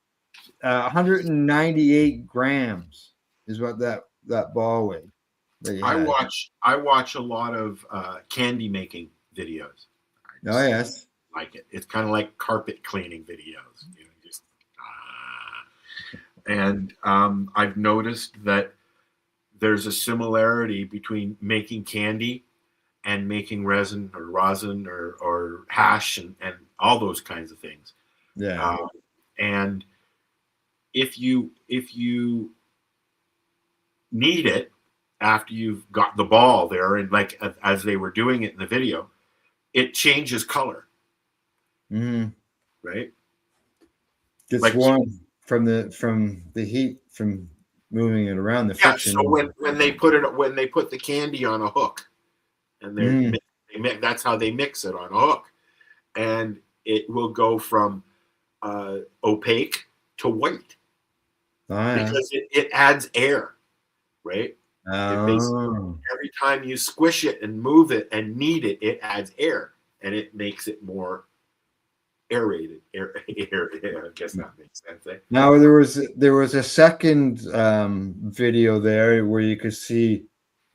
198 grams is what that ball weighed. I watch a lot of candy making videos. Oh yes. Like it. It's kind of like carpet cleaning videos. You know, just and I've noticed that there's a similarity between making candy and making resin or rosin or hash and all those kinds of things. Yeah. And if you knead it after you've got the ball there, and like as they were doing it in the video, it changes color. Mm-hmm. Right? Gets like, warm from the heat from moving it around the friction. So when they put the candy on a hook, and that's how they mix it on a hook, and it will go from opaque to white because it adds air, right? Oh. Every time you squish it and move it and knead it, it adds air, and it makes it more aerated. I guess that makes sense. Eh? Now there was a second video there where you could see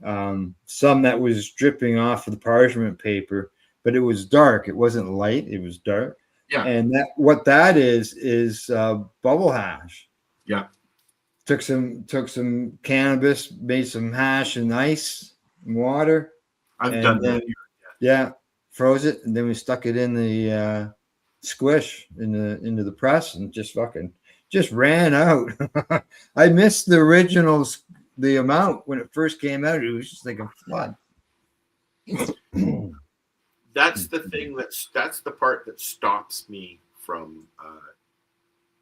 some that was dripping off of the parchment paper, but it was dark. It wasn't light. It was dark. Yeah. And what that is bubble hash. Yeah. Took some cannabis, made some hash and ice and water. I've done that. Yeah, froze it, and then we stuck it in the squish into the press, and just ran out. I missed the originals, the amount when it first came out. It was just like a flood. That's the thing that's the part that stops me from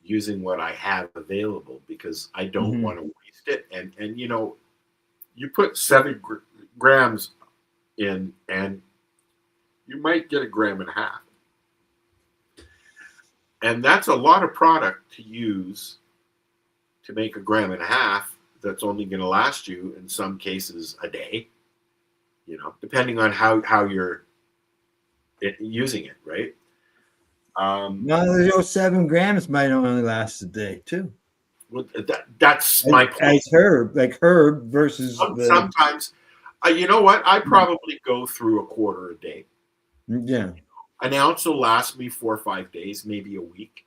using what I have available, because I don't want to waste it. And you put 7 grams in, and you might get 1.5 grams. And that's a lot of product to use to make 1.5 grams that's only going to last you, in some cases, a day, depending on how you're using it, right? No, 7 grams might only last a day too. Well, that's my point. As herb versus sometimes, you know what? I probably go through 1/4 a day. Yeah. An ounce will last me 4 or 5 days, maybe a week.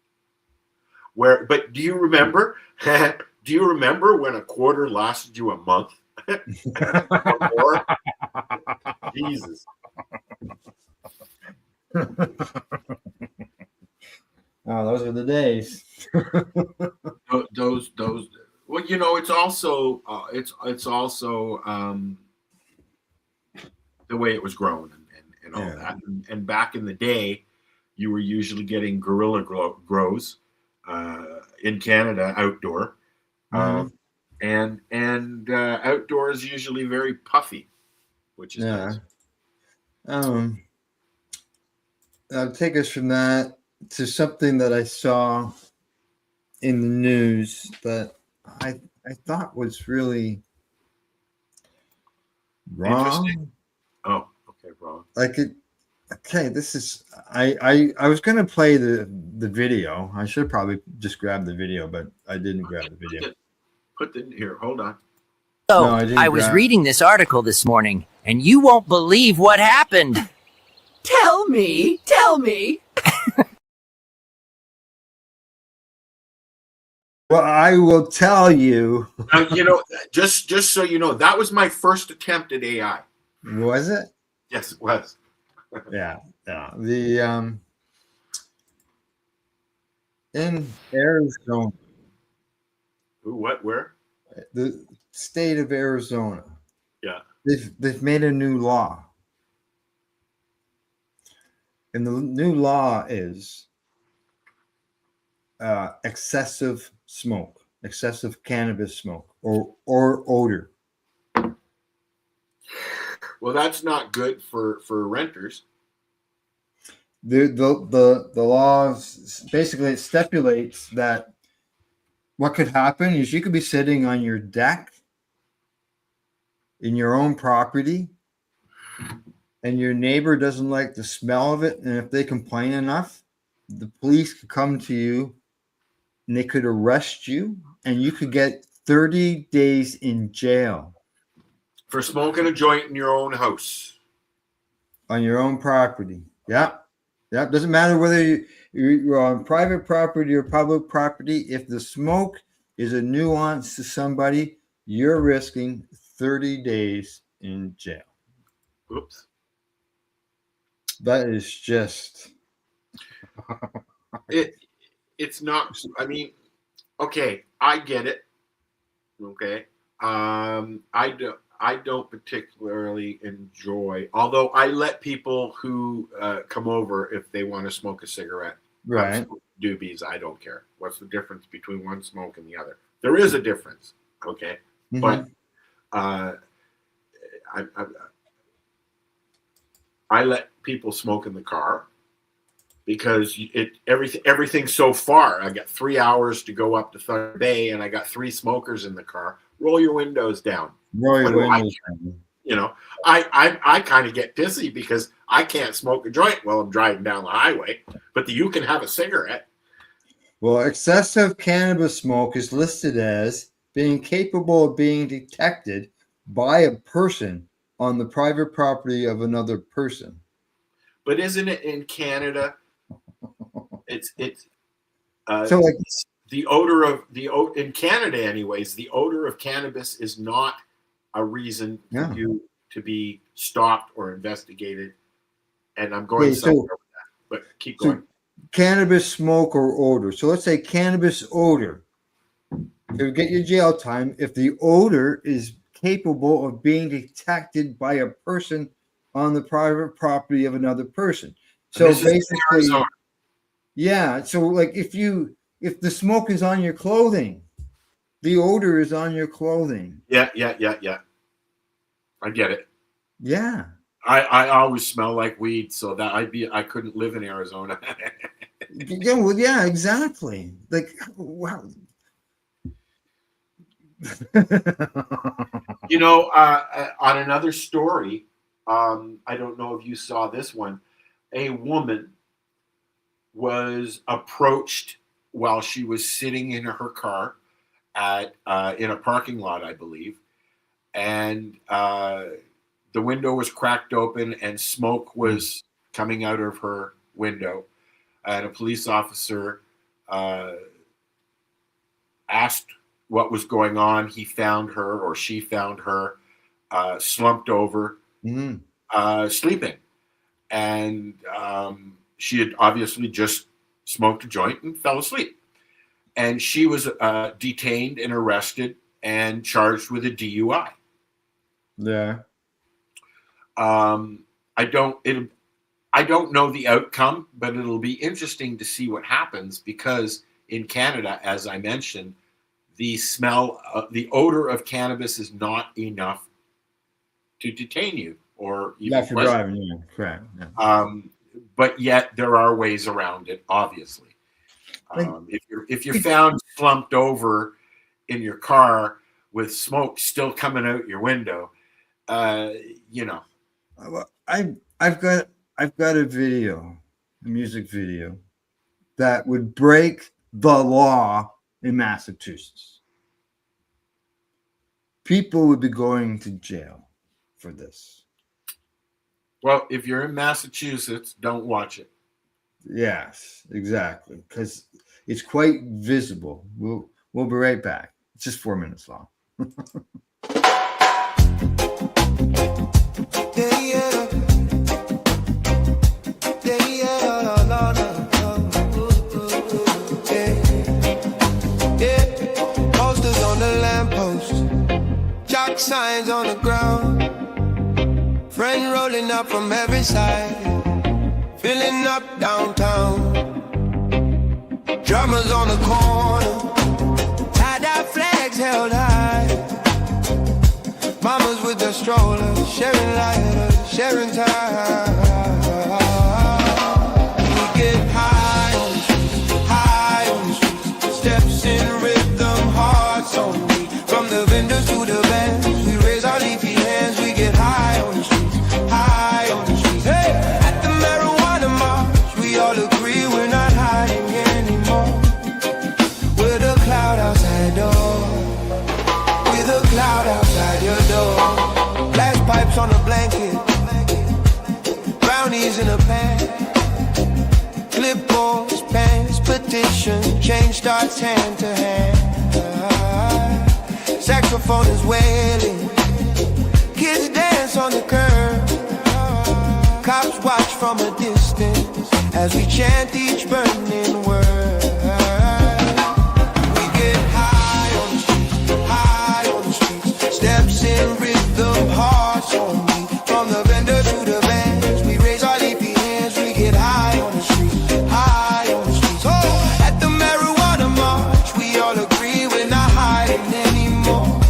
But do you remember? Do you remember when 1/4 lasted you a month? Or Jesus. Oh, those are the days. those. Well, it's also the way it was grown and all that. And back in the day, you were usually getting guerrilla grows in Canada, outdoor, and outdoor is usually very puffy, which is nice. I'll take us from that to something that I saw in the news that I thought was really wrong. Oh, okay, wrong. This is I was going to play the video. I should probably just grab the video, but I didn't grab the video. Put it here. Hold on. So I was reading this article this morning, and you won't believe what happened. Tell me. Well, I will tell you. Just so you know, that was my first attempt at AI. Was it? Yes, it was. Yeah. The in Arizona. Who? What? Where? The state of Arizona. Yeah. They've made a new law. And the new law is excessive smoke, excessive cannabis smoke, or odor. Well, that's not good for renters. The law basically, it stipulates that what could happen is you could be sitting on your deck in your own property, and your neighbor doesn't like the smell of it, and if they complain enough, the police could come to you and they could arrest you, and you could get 30 days in jail for smoking a joint in your own house, on your own property. Yeah. Doesn't matter whether you're on private property or public property. If the smoke is a nuisance to somebody, you're risking 30 days in jail. Oops. That is just it's not. I mean, okay, I get it. Okay, I don't particularly enjoy, although I let people who come over, if they want to smoke a cigarette, right, doobies. I don't care. What's the difference between one smoke and the other? There is a difference. Okay, but I let people smoke in the car because everything so far. I got 3 hours to go up to Thunder Bay, and I got 3 smokers in the car. Roll your windows down. Roll your windows down. You know, I kind of get pissy because I can't smoke a joint while I'm driving down the highway, but you can have a cigarette. Well, excessive cannabis smoke is listed as being capable of being detected by a person on the private property of another person. But isn't it in Canada? It's So like the odor of in Canada, anyways. The odor of cannabis is not a reason for you to be stopped or investigated. And I'm going somewhere with that, but keep going. Cannabis smoke or odor. So let's say cannabis odor. To get your jail time if the odor is capable of being detected by a person on the private property of another person. So basically, yeah. So like if the smoke is on your clothing, the odor is on your clothing. Yeah. I get it. Yeah. I always smell like weed, so that I couldn't live in Arizona. Yeah, well, yeah, exactly. Like, wow. You know, on another story, I don't know if you saw this one. A woman was approached while she was sitting in her car at in a parking lot, I believe, and the window was cracked open and smoke was coming out of her window. And a police officer asked what was going on. He found her, or she found her, slumped over, sleeping. And she had obviously just smoked a joint and fell asleep. And she was detained and arrested and charged with a DUI. Yeah. I don't know the outcome, but it'll be interesting to see what happens because in Canada, as I mentioned, the odor of cannabis is not enough to detain you or even not for driving. Yeah, correct. Yeah. But yet there are ways around it. Obviously, if you're found slumped over in your car with smoke still coming out your window, you know. Well, I've got a video, a music video that would break the law in Massachusetts. People would be going to jail for this. Well, if you're in Massachusetts, don't watch it. Yes, exactly, because it's quite visible. We'll be right back. It's just 4 minutes long. Signs on the ground, friend rolling up from every side, filling up downtown. Drummers on the corner, tie-dye flags held high. Mamas with their strollers, sharing lighters, sharing time. We get high on the streets, steps in rhythm, hearts on me. From the vendors to the bands, we raise our leafy hands. We get high on the streets, high on the streets. Hey, at the marijuana march, we all agree we're not hiding anymore. We're the cloud outside door. We're the cloud outside your door. Flash pipes on a blanket, brownies in a pan, clipboards, pens, petition, change starts hand to hand. Saxophone is wailing, kids dance on the curb. Cops watch from a distance as we chant each burning word. We get high on the streets, steps in rhythm, hearts on me. From the vendor to the vans, we raise our leafy hands. We get high on the streets, high on the streets. Oh, at the marijuana march, we all agree we're not hiding anymore.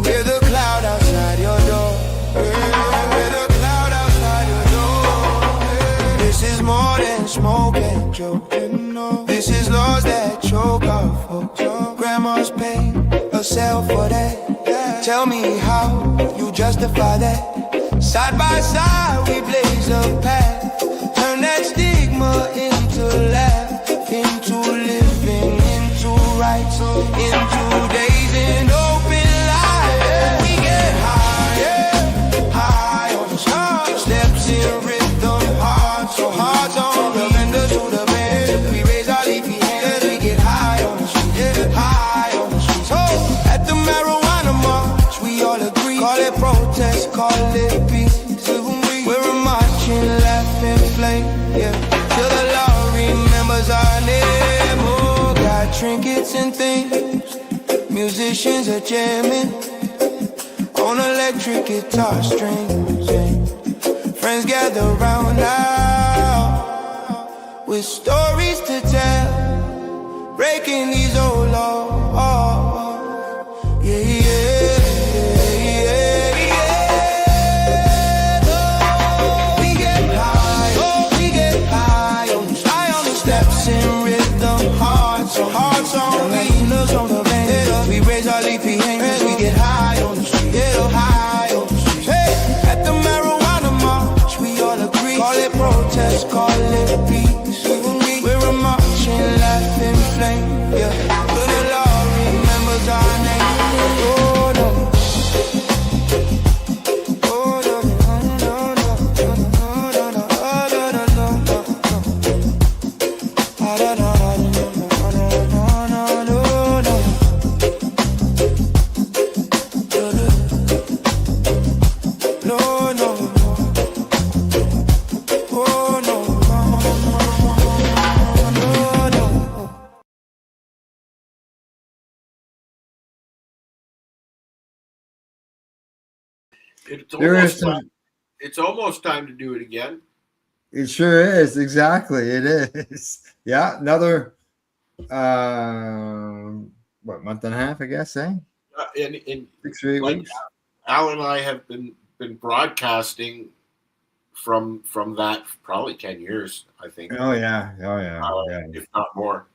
We're the cloud outside your door. We're the cloud outside your door. This is more than smoke and joking. No. This is laws that choke our folks. Grandma's paid herself for that. Tell me how you to justify that. Side by side, we blaze a path. Turn that stigma into laugh, into living, into rights, into days in open life. We get higher, high on the stars, steps in rhythm, hearts on the vendors to the band. We raise our leafy hands, we get high on the street, high on the street. So at the marijuana march, we all agree. Call it protest, call it peace. We're a marching, laughing flame, yeah. Till the law remembers our name. Oh, got trinkets and things. Musicians are jamming on electric guitar strings. Yeah. Friends gather round now with stories to tell, breaking these old laws. Yeah, yeah. Hearts on the on the band. We raise our leafy hands, we get high on the street, high on the street. Hey, at the marijuana march, we all agree. Call it protest, call it peace. We're a marching, laughing flame, yeah. Till the law remembers our name. Oh no. Oh no, no, no, no, no, no, no, no, no, no, no. It's almost time to do it again. It sure is. Exactly. It is. Yeah. Another, month and a half, I guess, eh? In 6 or 8 weeks. Al and I have been broadcasting from that probably 10 years, I think. Oh, yeah. If not more.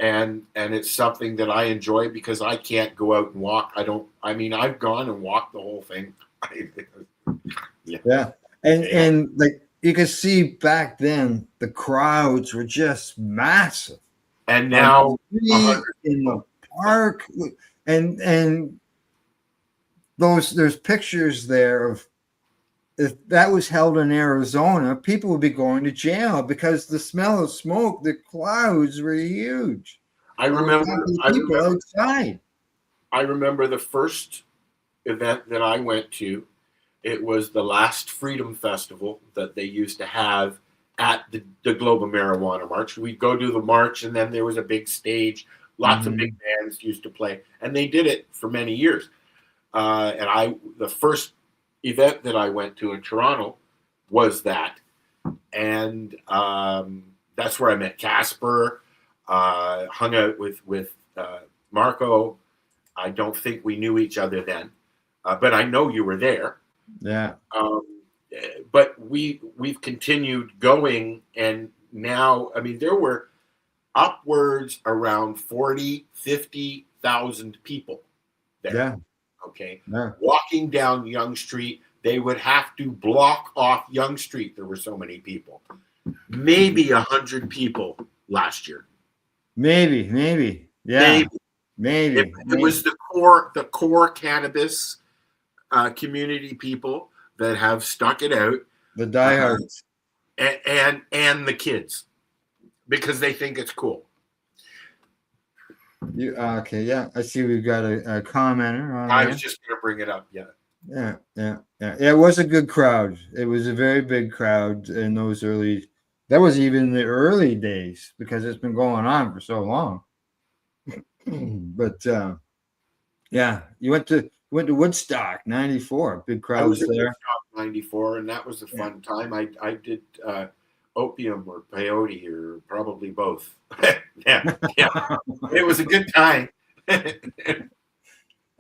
And it's something that I enjoy because I can't go out and walk. I've gone and walked the whole thing. Yeah. And like you can see back then, the crowds were just massive. And now in the park, and there's pictures there of if that was held in Arizona, people would be going to jail because the smell of smoke, the clouds were huge. I remember outside. I remember the first event that I went to. It was the last Freedom Festival that they used to have at the Globe of Marijuana March. We'd go to the march, and then there was a big stage. Lots of big bands used to play, and they did it for many years. The first event that I went to in Toronto was that, and that's where I met Casper. Hung out with Marco. I don't think we knew each other then, but I know you were there. Yeah. But we've continued going, and now, there were upwards around 50,000 people there. Yeah. Okay. Yeah. Walking down Yonge Street, they would have to block off Yonge Street. There were so many people. Maybe 100 people last year. Maybe. Yeah. Maybe. It was the core cannabis community people that have stuck it out. The diehards. And the kids, because they think it's cool. Okay, yeah. I see we've got a commenter on I was just going to bring it up, yeah. Yeah. It was a good crowd. It was a very big crowd in those early. That was even the early days because it's been going on for so long. But yeah, you went to Woodstock '94. Big crowds I was there. Woodstock '94, and that was a fun time. I did opium or peyote or probably both. yeah, it was a good time.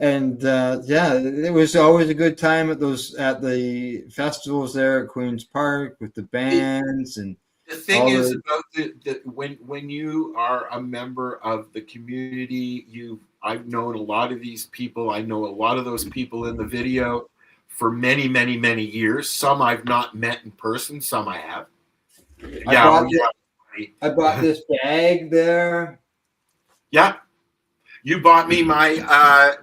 And it was always a good time at the festivals there at Queen's Park with the bands, and The thing is about the when you are a member of the community, I've known a lot of these people. I know a lot of those people in the video for many, many, many years. Some I've not met in person. Some I have. I bought this bag there. Yeah, you bought me my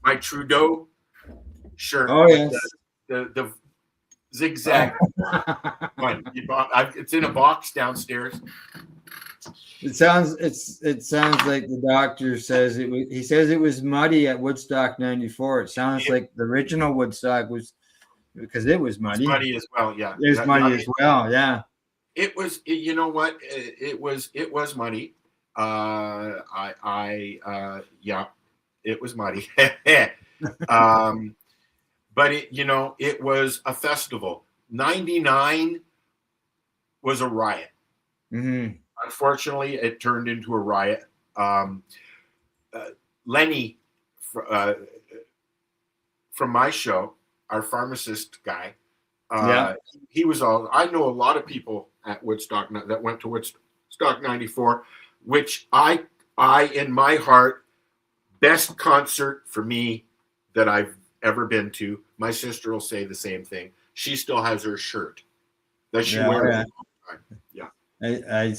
my Trudeau shirt. Oh yes, the zigzag one. It's in a box downstairs. It sounds like the doctor says it was. He says it was muddy at Woodstock '94. It sounds like the original Woodstock was because it was muddy. It's muddy as well. Yeah, it was muddy as well. Yeah, it was. You know what? It was muddy. Yeah, it was muddy. But it was a festival. '99 was a riot. Mm-hmm. Unfortunately, it turned into a riot. Lenny from my show, our pharmacist guy, he was all. I know a lot of people at Woodstock that went to Woodstock '94, which I in my heart, best concert for me that I've ever been to. My sister will say the same thing. She still has her shirt that she wears. Yeah. I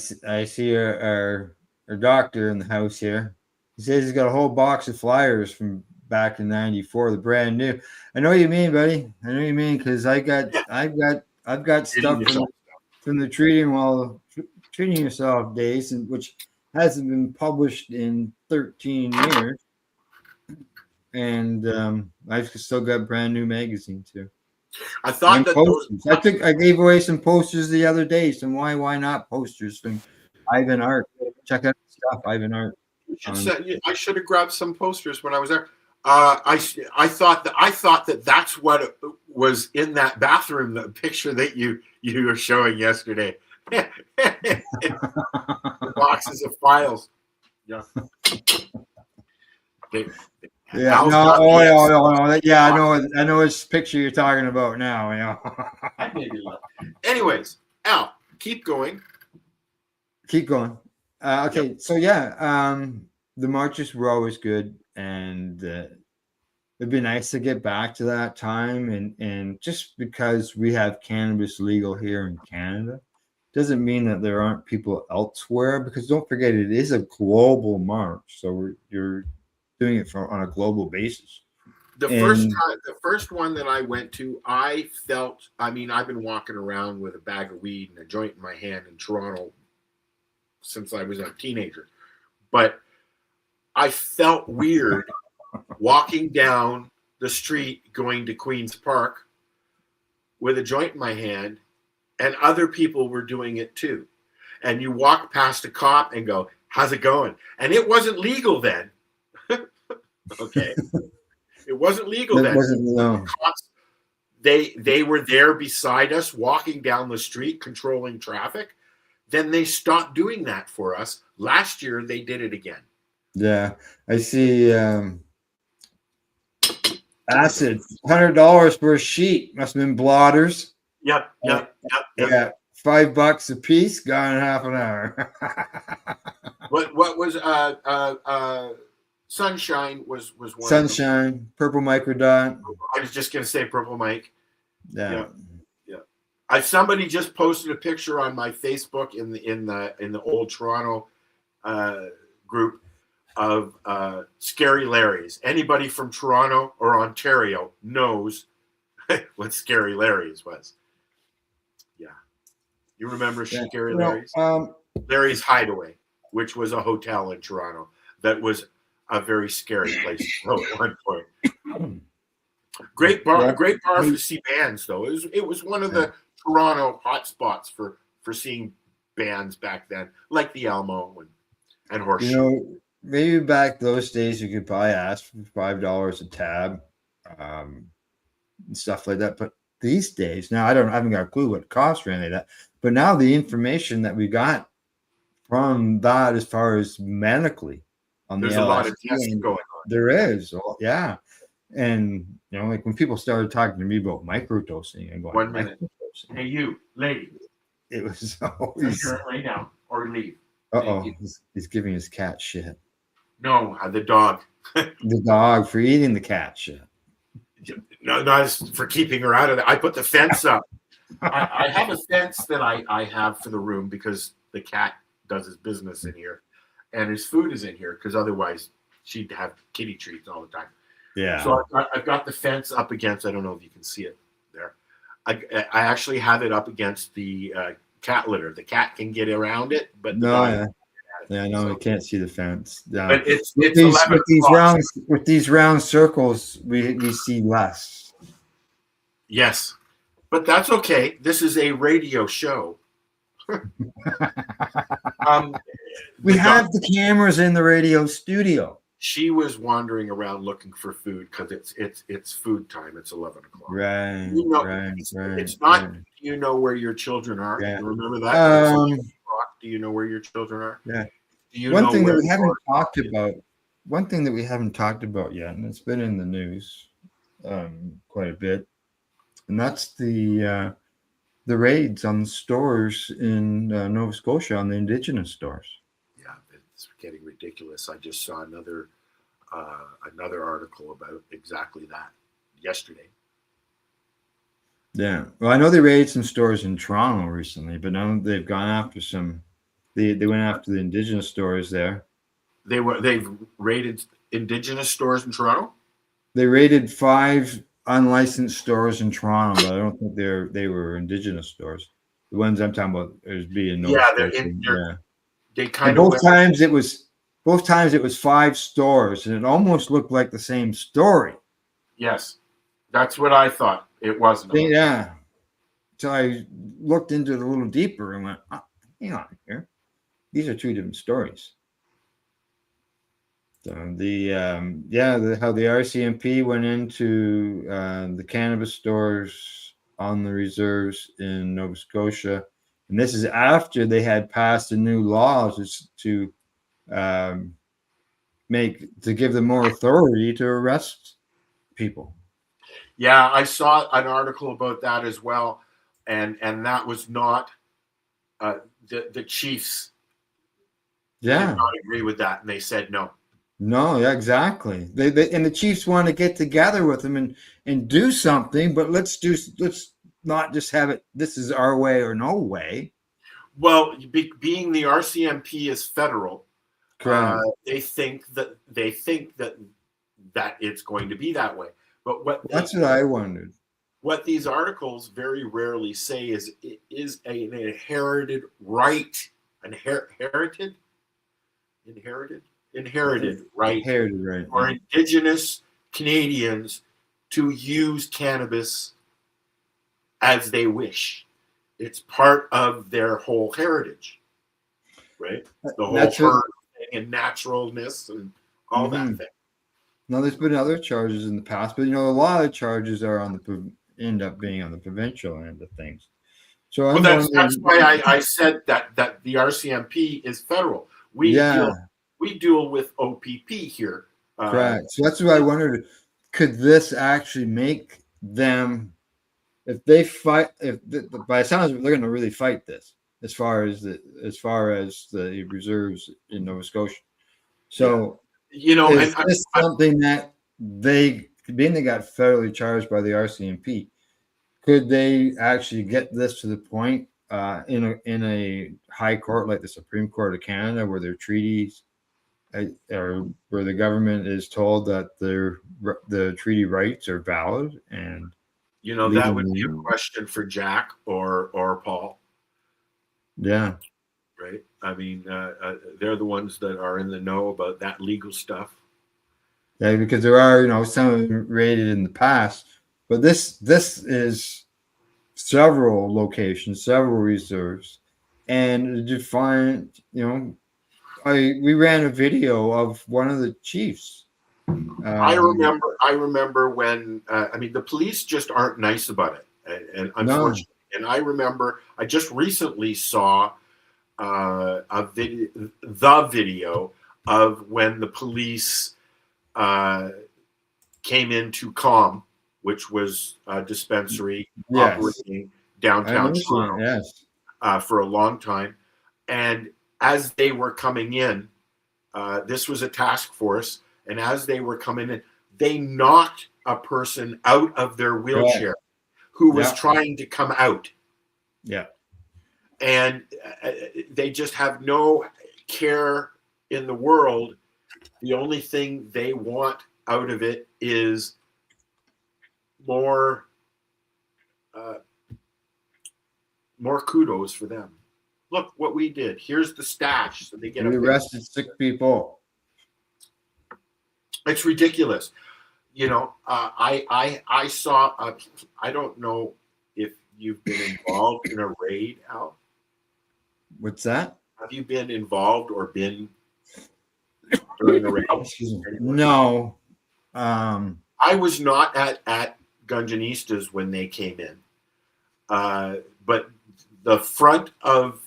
see our doctor in the house here. He says he's got a whole box of flyers from back in '94, the brand new. I know what you mean, buddy. I know what you mean because I've got stuff from the treating yourself days, and which hasn't been published in 13 years. And I've still got brand new magazine too. I thought that I gave away some posters the other day. Some why not posters from Ivan Art. Check out the stuff, Ivan Art. I should have grabbed some posters when I was there. I thought that that's what was in that bathroom. The picture that you were showing yesterday. The boxes of files. Yeah. Yeah, no. Yeah, I know which picture you're talking about now. Anyways, Al, keep going. Okay, so yeah, the marches were always good, and it'd be nice to get back to that time. And just because we have cannabis legal here in Canada doesn't mean that there aren't people elsewhere. Because don't forget, it is a global march, so you're doing it on a global basis. The first one that I went to, I felt. I mean, I've been walking around with a bag of weed and a joint in my hand in Toronto since I was a teenager, but I felt weird walking down the street going to Queen's Park with a joint in my hand, and other people were doing it too. And you walk past a cop and go, "How's it going?" And it wasn't legal then. Okay, it wasn't legal then. No. Cops, they were there beside us, walking down the street, controlling traffic. Then they stopped doing that for us. Last year, they did it again. Yeah, I see. Acid, $100 for a sheet. Must have been blotters. Yep. Yeah, $5 a piece. Gone in half an hour. What was Sunshine was one. Sunshine, Purple Microdot. I was just gonna say Purple Mike. Yeah. Somebody just posted a picture on my Facebook in the old Toronto group of Scary Larry's. Anybody from Toronto or Ontario knows what Scary Larry's was. Yeah, you remember Scary Larry's? Larry's Hideaway, which was a hotel in Toronto that was a very scary place at one point. Great bar to see bands though. It was one of the Toronto hotspots for seeing bands back then, like the Alamo and Horseshoe. Maybe back those days you could probably ask for $5 a tab, and stuff like that. But these days, now I haven't got a clue what it costs or any of that. But now the information that we got from that, as far as medically, on there's the a LSD, lot of tests going on. There is, yeah. And like when people started talking to me about microdosing and going, 1 minute. microdosing, Hey, you, lady. it was Come always, here, lay down or leave. he's giving his cat shit. No, the dog. The dog for eating the cat shit. No, not for keeping her out of it. I put the fence up. I have a fence that I have for the room because the cat does his business in here, and his food is in here because otherwise she'd have kitty treats all the time. Yeah. So I've got the fence up against. I don't know if you can see it there. I actually have it up against the cat litter. The cat can get around it, but no, no, I can't see the fence. Yeah. But it's with these round circles, we see less. Yes, but that's okay. This is a radio show. We have the cameras in the radio studio. She was wandering around looking for food because it's food time. It's 11 o'clock. Right. It's not. Right. Do you know where your children are? Yeah. You remember that? Do you know where your children are? Yeah. One thing that we haven't talked about. One thing that we haven't talked about yet, and it's been in the news quite a bit, and that's the raids on the stores in Nova Scotia, on the Indigenous stores. Yeah, it's getting ridiculous. I just saw another article about exactly that yesterday. Yeah, well, I know they raided some stores in Toronto recently, but now they've gone after some. They went after the Indigenous stores there. They've raided Indigenous stores in Toronto. They raided 5 unlicensed stores in Toronto, but I don't think they were Indigenous stores. The ones I'm talking about is being They kind of both times it was 5 stores, and it almost looked like the same story. Yes, that's what I thought. It wasn't. Yeah. So I looked into it a little deeper and went, hang on here. These are 2 different stories. So how the RCMP went into the cannabis stores on the reserves in Nova Scotia, and this is after they had passed a new law to give them more authority to arrest people. Yeah, I saw an article about that as well, and that was not the chiefs. Yeah, did not agree with that, and they said no. No, yeah, exactly. They and the Chiefs want to get together with them and do something, but let's not just have it. This is our way or no way. Well, being the RCMP is federal, they think that it's going to be that way. But that's what I wondered. What these articles very rarely say is it is an inherited right, inherited right for Indigenous Canadians to use cannabis as they wish. It's part of their whole heritage, right? The whole herd and naturalness and all that thing. Now, there's been other charges in the past, but a lot of charges are end up being on the provincial end of things. So that's why I said that the RCMP is federal. We deal with OPP here. Correct. So that's why I wondered, could this actually make them, if they fight, by the sounds of it, they're going to really fight this as far as the reserves in Nova Scotia. So is this something that they got federally charged by the RCMP? Could they actually get this to the point in a high court like the Supreme Court of Canada, where their treaties, or where the government is told that the treaty rights are valid? And that would be a question for Jack or Paul. Yeah. Right. I mean, they're the ones that are in the know about that legal stuff. Yeah, because there are, some of them raided in the past, but this is several locations, several reserves, and to find, we ran a video of one of the chiefs. I remember when the police just aren't nice about it, and unfortunately, and I remember I just recently saw the video of when the police came into COM, which was a dispensary operating downtown Toronto for a long time. And as they were coming in, this was a task force, and as they were coming in, they knocked a person out of their wheelchair who was trying to come out. Yeah. And they just have no care in the world. The only thing they want out of it is more kudos for them. Look what we did. Here's the stash. So they get we arrested 6 people. It's ridiculous. You know, I saw. I don't know if you've been involved in a raid, Al. What's that? Have you been involved or been during a raid? No. I was not at Gunjanistas when they came in, but the front of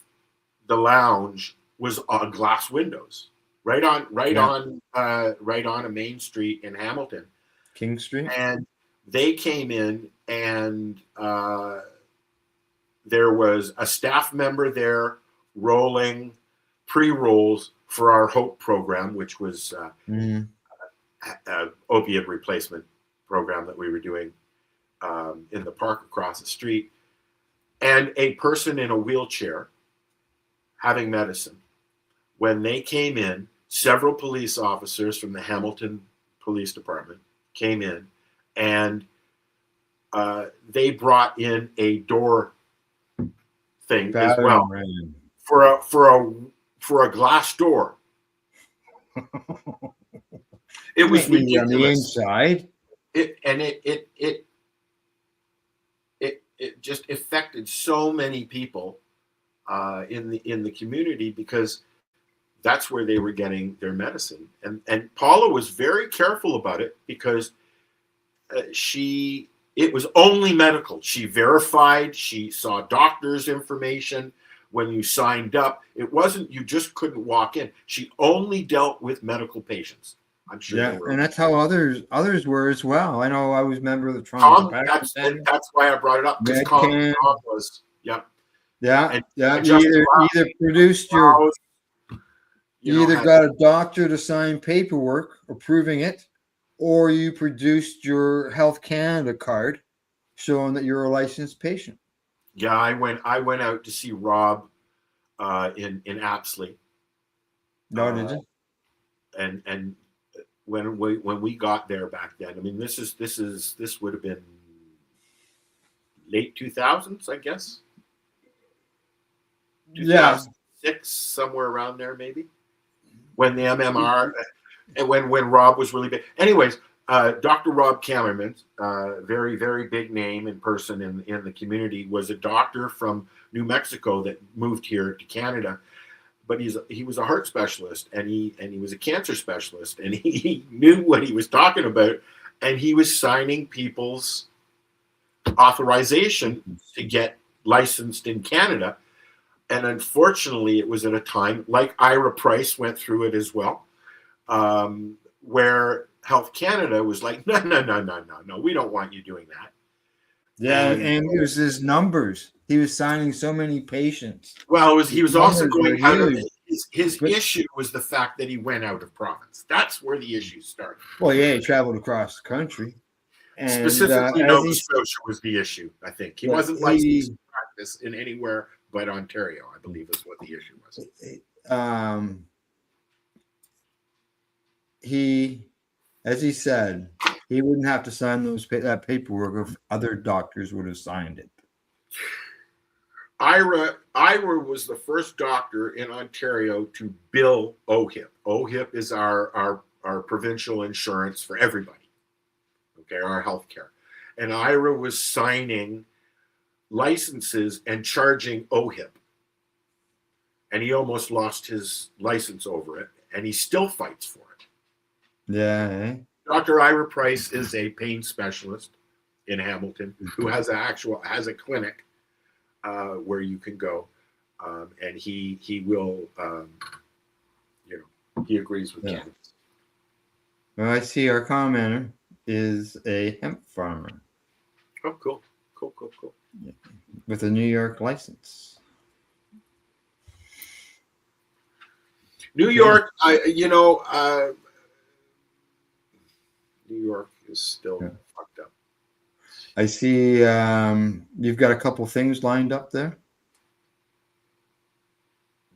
the lounge was on glass windows, right on a main street in Hamilton, King Street, and they came in, and there was a staff member there rolling pre-rolls for our HOPE program, which was opiate replacement program that we were doing in the park across the street, and a person in a wheelchair having medicine. When they came in, several police officers from the Hamilton Police Department came in, and they brought in a door thing as well for a glass door. It was ridiculous. On the inside. It just affected so many people in the community, because that's where they were getting their medicine. And Paula was very careful about it, because it was only medical. She verified, she saw doctor's information. When you signed up, it wasn't, you just couldn't walk in. She only dealt with medical patients. I'm sure. Yeah, and that's how others were as well. I know I was a member of the Toronto. That's why I brought it up, because COM was You either produced your, you either got a doctor to sign paperwork approving it, or you produced your Health Canada card showing that you're a licensed patient. Yeah, I went out to see Rob in Apsley. No, did you? And when we got there back then, I mean, this would have been late 2000s, I guess. 2006, somewhere around there, maybe. When the MMR and when Rob was really big. Anyways, Dr. Rob Kammerman, very, very big name in person in the community, was a doctor from New Mexico that moved here to Canada. But he was a heart specialist, and he was a cancer specialist, and he knew what he was talking about, and he was signing people's authorization to get licensed in Canada. And unfortunately, it was at a time, like Ira Price went through it as well, where Health Canada was like, no, we don't want you doing that. Yeah, and it was his numbers. He was signing so many patients. Well, he was also going out of his issue was the fact that he went out of province. That's where the issue started. Well, yeah, he traveled across the country. And, specifically, Nova Scotia was the issue, I think. He wasn't licensed to practice in anywhere but Ontario, I believe, is what the issue was. As he said, he wouldn't have to sign that paperwork if other doctors would have signed it. Ira was the first doctor in Ontario to bill OHIP. OHIP is our provincial insurance for everybody. Okay, our health care. And Ira was signing licenses and charging OHIP. And he almost lost his license over it, and he still fights for it. Yeah. Dr. Ira Price is a pain specialist in Hamilton who has a clinic where you can go, and he will, he agrees with cannabis. Well, I see our commenter. is a hemp farmer. Oh, cool. With a New York license. New York, New York is still fucked up. I see you've got a couple things lined up there.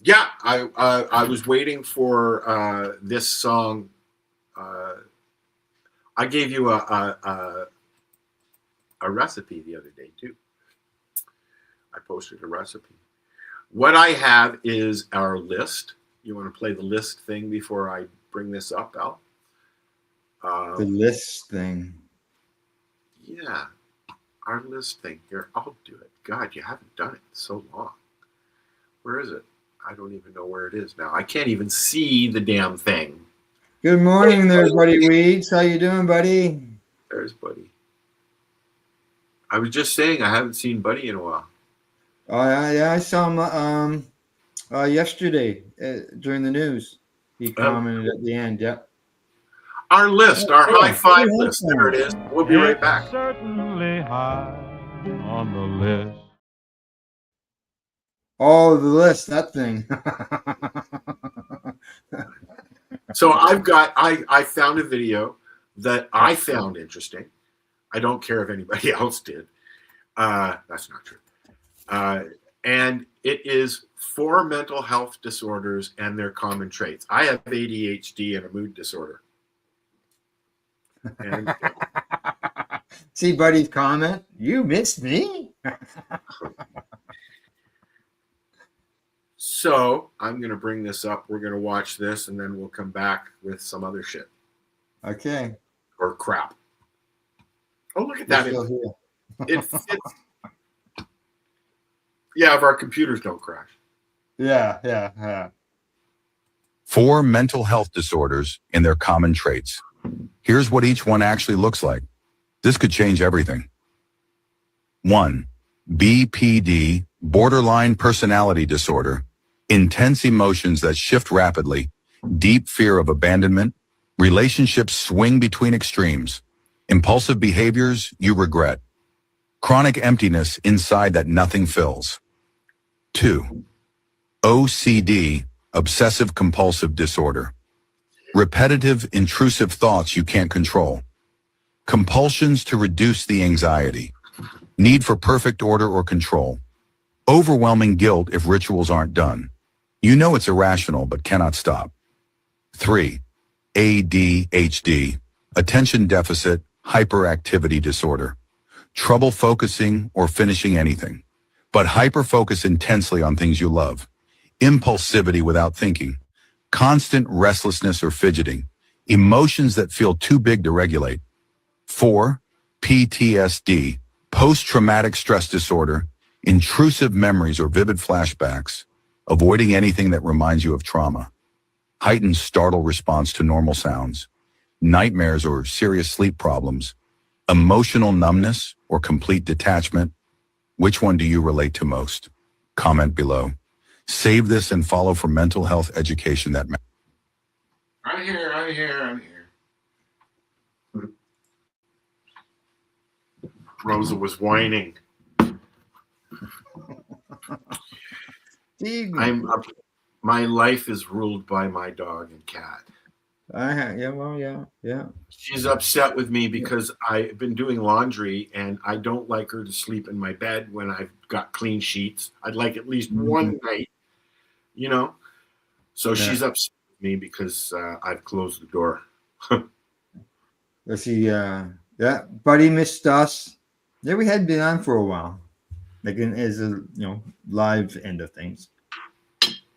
Yeah, I was waiting for this song. I gave you a recipe the other day too. I posted a recipe. What I have is our list. You want to play the list thing before I bring this up, Al? The list thing. Yeah, our list thing. Here, I'll do it. God, you haven't done it in so long. Where is it? I don't even know where it is now. I can't even see the damn thing. Good morning there, Buddy Weeds. How you doing, buddy? There's Buddy. I was just saying I haven't seen Buddy in a while. Oh, yeah, I saw him yesterday during the news. He commented at the end, yeah. Our list, our high five list. There it is. We'll be right back. Certainly high on the list. Oh, the list, that thing. So I found a video that I found interesting. I don't care if anybody else did. That's not true. And it is 4 mental health disorders and their common traits. I have ADHD and a mood disorder. And see Buddy's comment? You missed me? So I'm going to bring this up. We're going to watch this, and then we'll come back with some other shit. Okay. Or crap. Oh, look at that. It fits. Yeah, if our computers don't crash. Yeah. 4 mental health disorders and their common traits. Here's what each one actually looks like. This could change everything. 1. BPD, borderline personality disorder, intense emotions that shift rapidly, deep fear of abandonment, relationships swing between extremes, impulsive behaviors you regret, chronic emptiness inside that nothing fills. 2. OCD, obsessive compulsive disorder, repetitive intrusive thoughts you can't control, compulsions to reduce the anxiety, need for perfect order or control, overwhelming guilt if rituals aren't done. You know it's irrational but cannot stop. 3. ADHD, attention deficit hyperactivity disorder, trouble focusing or finishing anything, but hyper-focus intensely on things you love, impulsivity without thinking, constant restlessness or fidgeting, emotions that feel too big to regulate. 4. PTSD, post-traumatic stress disorder, intrusive memories or vivid flashbacks, avoiding anything that reminds you of trauma, heightened startle response to normal sounds, nightmares or serious sleep problems, emotional numbness or complete detachment. Which one do you relate to most? Comment below. Save this and follow for mental health education that matters. I'm here. Rosa was whining. My life is ruled by my dog and cat. Yeah. She's upset with me because I've been doing laundry and I don't like her to sleep in my bed when I've got clean sheets. I'd like at least one night, So she's upset with me because I've closed the door. Let's see. Buddy missed us. Yeah, we had been on for a while. Like as a live end of things.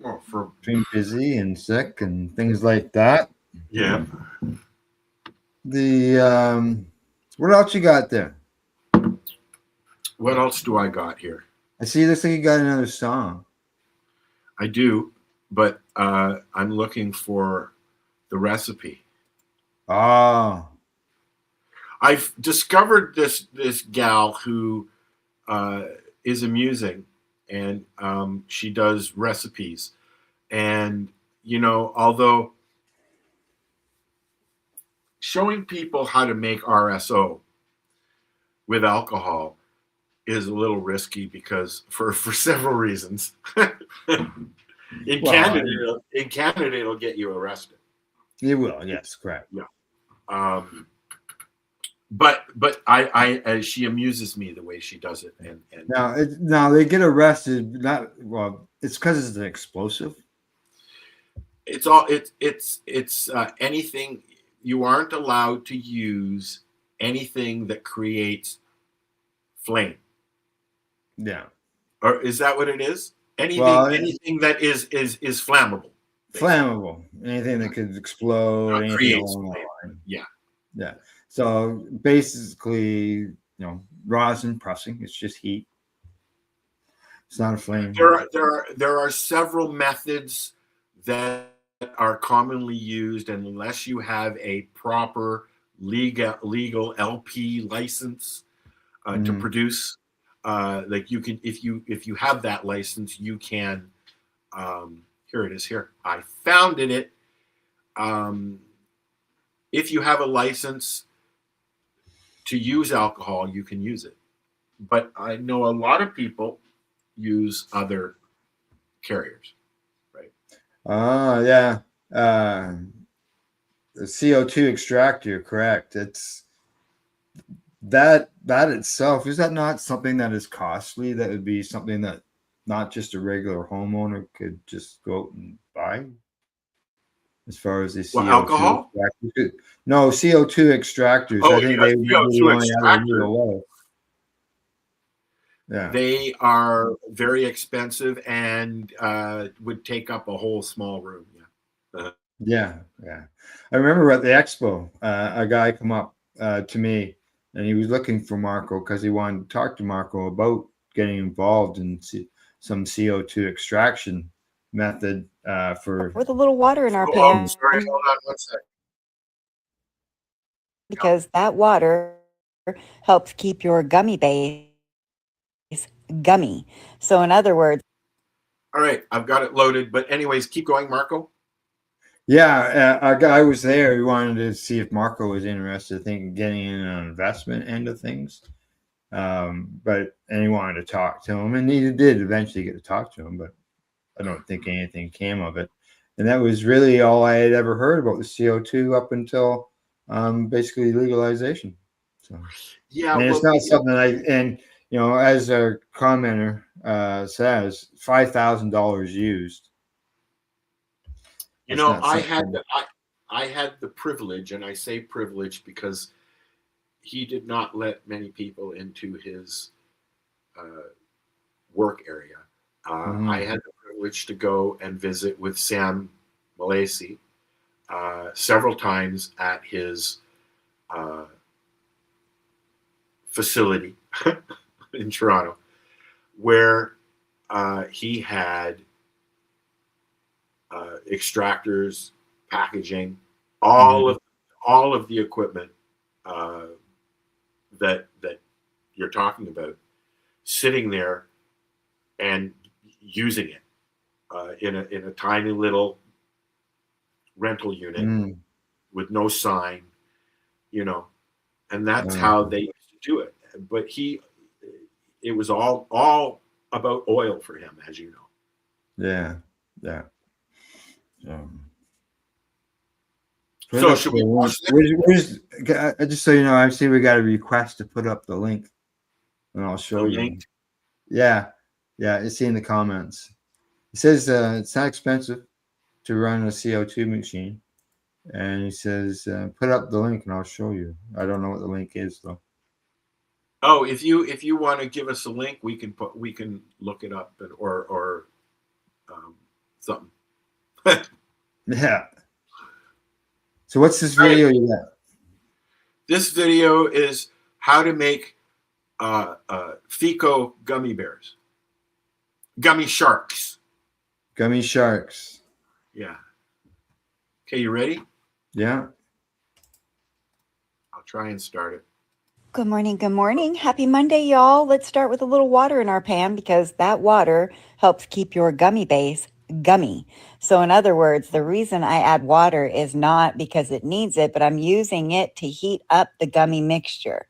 Well, for being busy and sick and things like that. Yeah. What else you got there? What else do I got here? I see. Looks like you got another song. I do, but I'm looking for the recipe. Oh. I've discovered this gal who is amusing, and she does recipes, and although showing people how to make RSO with alcohol is a little risky because for several reasons. In Canada, it'll get you arrested. It will, yes, correct. Yeah. But I she amuses me the way she does it. And now they get arrested. It's because it's an explosive. It's anything. You aren't allowed to use anything that creates flame. Yeah. Or is that what it is? Anything that is flammable. Basically. Flammable. Anything that could explode. Anything along that line. Yeah. Yeah. So basically, rosin pressing. It's just heat. It's not a flame. There are several methods that are commonly used, and unless you have a proper legal LP license to produce, like you can, if you have that license, you can. Here it is. Here I found it. If you have a license to use alcohol, you can use it. But I know a lot of people use other carriers, right? Yeah. The CO2 extractor, correct. It's that itself, is that not something that is costly? That would be something that not just a regular homeowner could just go out and buy? As far as the CO2 alcohol? Extractors. No, CO2 extractors. I think they would be low. Yeah. They are very expensive and would take up a whole small room. Yeah. I remember at the expo, a guy come up to me, and he was looking for Marco because he wanted to talk to Marco about getting involved in some CO2 extraction method with a little water in our pan. Sorry, hold on one second. Because that water helps keep your gummy base gummy. So in other words, all right, I've got it loaded. But anyways, keep going, Marco. Yeah, a guy was there. He wanted to see if Marco was interested, getting in an investment end of things. But he wanted to talk to him, and he did eventually get to talk to him, but I don't think anything came of it. And that was really all I had ever heard about the CO2 up until basically legalization. So yeah, and it's not something as a commenter says, $5,000 used. I had the privilege, and I say privilege because he did not let many people into his work area. I had the privilege to go and visit with Sam Malasey several times at his facility in Toronto, where he had extractors, packaging, all of the equipment that you're talking about, sitting there and using it in a tiny little rental unit with no sign, and that's how they used to do it. But it was all about oil for him, as you know. Yeah. So should we watch that? Just so you know, I see we got a request to put up the link, and I'll show you. Link? Yeah, it's in the comments. It says it's not expensive to run a CO2 machine, and he says put up the link, and I'll show you. I don't know what the link is though. Oh, if you want to give us a link, we can look it up or something. Yeah. So what's this video you got? This video is how to make Fico gummy bears. Gummy sharks. Gummy sharks. Yeah. Okay, you ready? Yeah. I'll try and start it. Good morning. Happy Monday, y'all. Let's start with a little water in our pan because that water helps keep your gummy base gummy. So, in other words, the reason I add water is not because it needs it, but I'm using it to heat up the gummy mixture.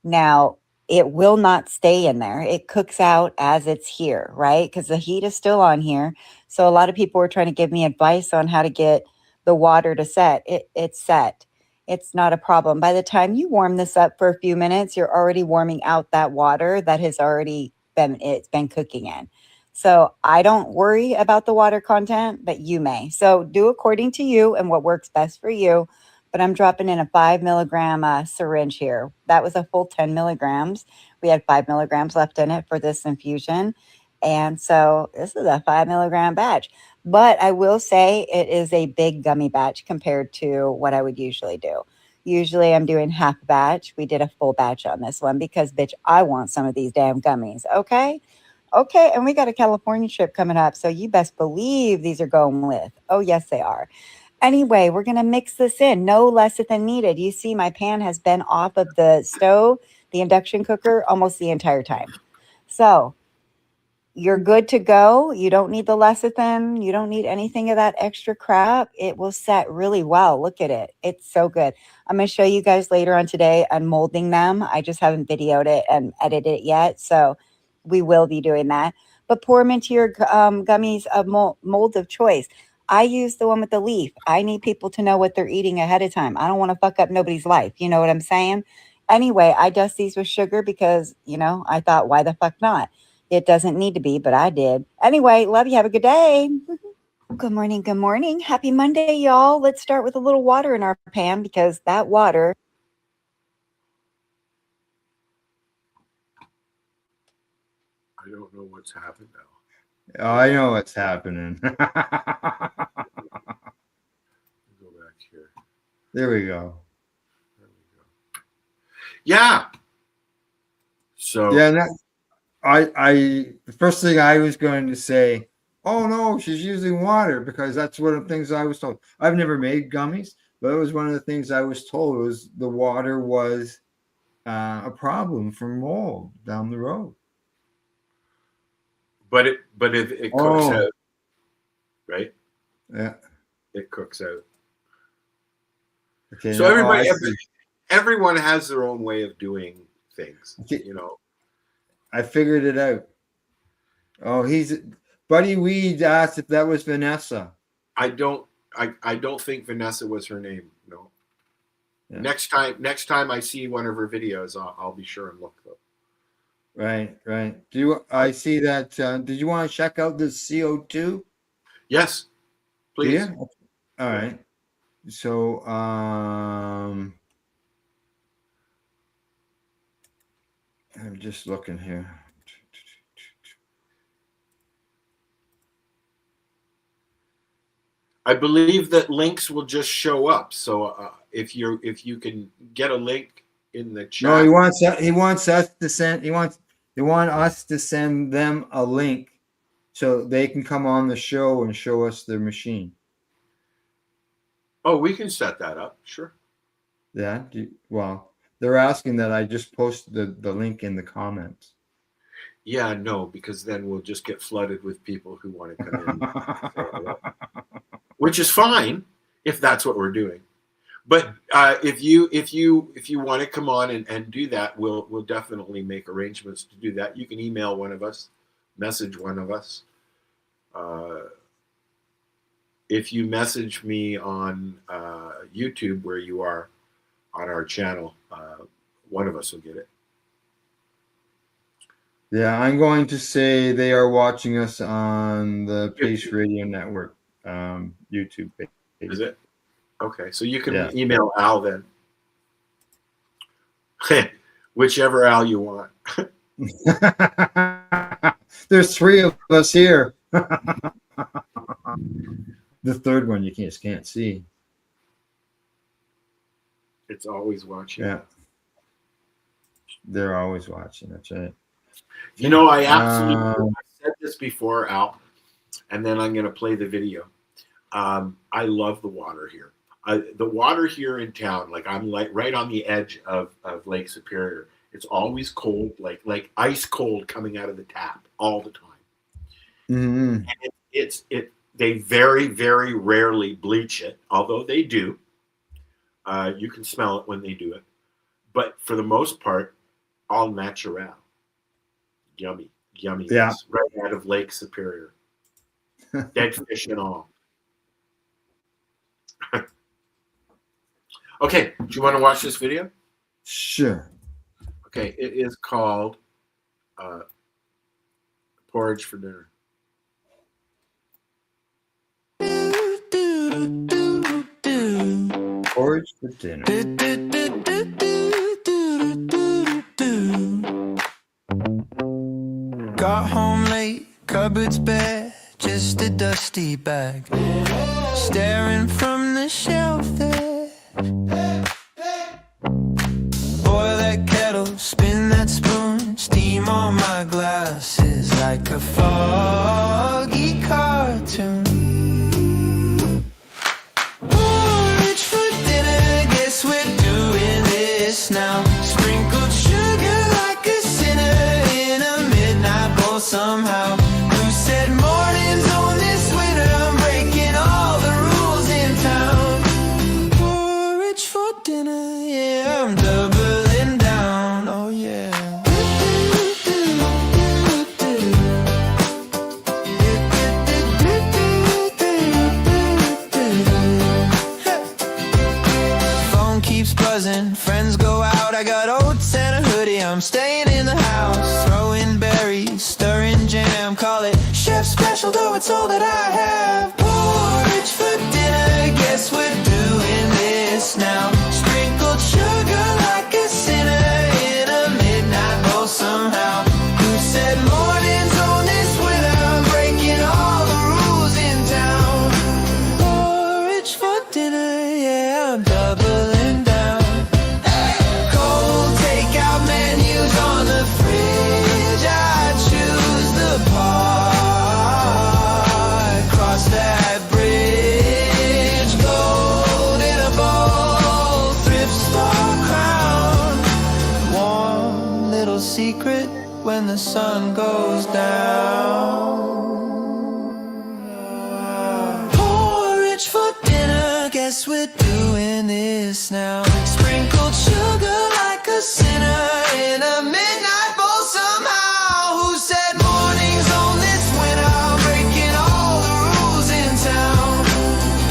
Now, it will not stay in there. It cooks out as it's here, right? Because the heat is still on here. So a lot of people were trying to give me advice on how to get the water to set. It's set. It's not a problem. By the time you warm this up for a few minutes, you're already warming out that water that has already been cooking in. So I don't worry about the water content, but you may. So do according to you and what works best for you, but I'm dropping in a 5 milligram syringe here. That was a full 10 milligrams. We had 5 milligrams left in it for this infusion. And so this is a 5 milligram batch. But I will say it is a big gummy batch compared to what I would usually do. Usually I'm doing half a batch. We did a full batch on this one because, bitch, I want some of these damn gummies. Okay. Okay. And we got a California trip coming up. So you best believe these are going with. Oh, yes, they are. Anyway, we're going to mix this in no less than needed. You see, my pan has been off of the stove, the induction cooker, almost the entire time. So you're good to go. You don't need the lecithin. You don't need anything of that extra crap. It will set really well. Look at it. It's so good. I'm going to show you guys later on today. I'm molding them. I just haven't videoed it and edited it yet. So we will be doing that. But pour them into your gummies of mold of choice. I use the one with the leaf. I need people to know what they're eating ahead of time. I don't want to fuck up nobody's life. You know what I'm saying? Anyway, I dust these with sugar because, I thought, why the fuck not? It doesn't need to be, but I did. Anyway, love you. Have a good day. Good morning. Good morning. Happy Monday, y'all. Let's start with a little water in our pan because that water. I don't know what's happened now. Oh, I know what's happening. Go back here. There we go. Yeah. So yeah, the first thing I was going to say, oh no, she's using water, because that's one of the things I was told. I've never made gummies, but it was one of the things I was told was the water was a problem for mold down the road. But it cooks out, right? Yeah, it cooks out. Okay. So everyone has their own way of doing things. Okay. I figured it out. Oh, Buddy Weed asked if that was Vanessa. I don't think Vanessa was her name. No. Yeah. Next time I see one of her videos, I'll be sure and look though. Right. I see that? Did you want to check out the CO2? Yes, please. Yeah. All right. So, I'm just looking here. I believe that links will just show up. So if you can get a link in the chat. No, he wants us to send. They want us to send them a link so they can come on the show and show us their machine. Oh, we can set that up. Sure. Yeah. Well, they're asking that I just post the link in the comments. Yeah, no, because then we'll just get flooded with people who want to come in. Which is fine if that's what we're doing. But if you want to come on and do that, we'll definitely make arrangements to do that. You can email one of us, message one of us. If you message me on YouTube where you are on our channel, one of us will get it. Yeah, I'm going to say they are watching us on the Pace Radio Network YouTube page. Is it? Okay, so you can email Al then. Whichever Al you want. There's 3 of us here. The third one you just can't see. It's always watching. Yeah. They're always watching. That's right. I absolutely I said this before, Al, and then I'm going to play the video. I love the water here. The water here in town, I'm right on the edge of Lake Superior. It's always cold, like ice cold coming out of the tap all the time. Mm-hmm. And They very, very rarely bleach it, although they do. You can smell it when they do it. But for the most part, all natural. Yummy. Yeah. Right out of Lake Superior. Dead fish and all. Okay, do you want to watch this video? Sure. Okay, it is called Porridge for Dinner. Porridge for dinner. Got home late, cupboards bare, just a dusty bag. Staring from the shelf there. Boil that kettle, spin that spoon, steam on my glasses like a foggy cartoon. Porridge for dinner, guess we're doing this now. Sprinkled sugar like a sinner in a midnight bowl somehow. Who said mornings on this winter? I'm breaking all the rules in town. Porridge for dinner, yeah, I'm doubling down, oh yeah. Phone keeps buzzing, friends go out, I got oats and a hoodie, I'm staying in the house, throwing berries, stirring jam, call it chef special, though it's all that I have. Porridge for dinner, guess we're doing this now. Sprinkled sugar like a sinner in a midnight bowl somehow. Who said mornings on this winter? I'm breaking all the rules in town. Porridge for dinner, yeah, I'm doubling down. Cold takeout menus on the fridge, I choose the part. Cross that bridge, gold in a bowl, thrift store crown. One little secret when the sun goes down. Porridge for dinner, guess we're doing this now. Sprinkled sugar like a sinner in a midnight bowl somehow. Who said mornings on this winter? I'm breaking all the rules in town.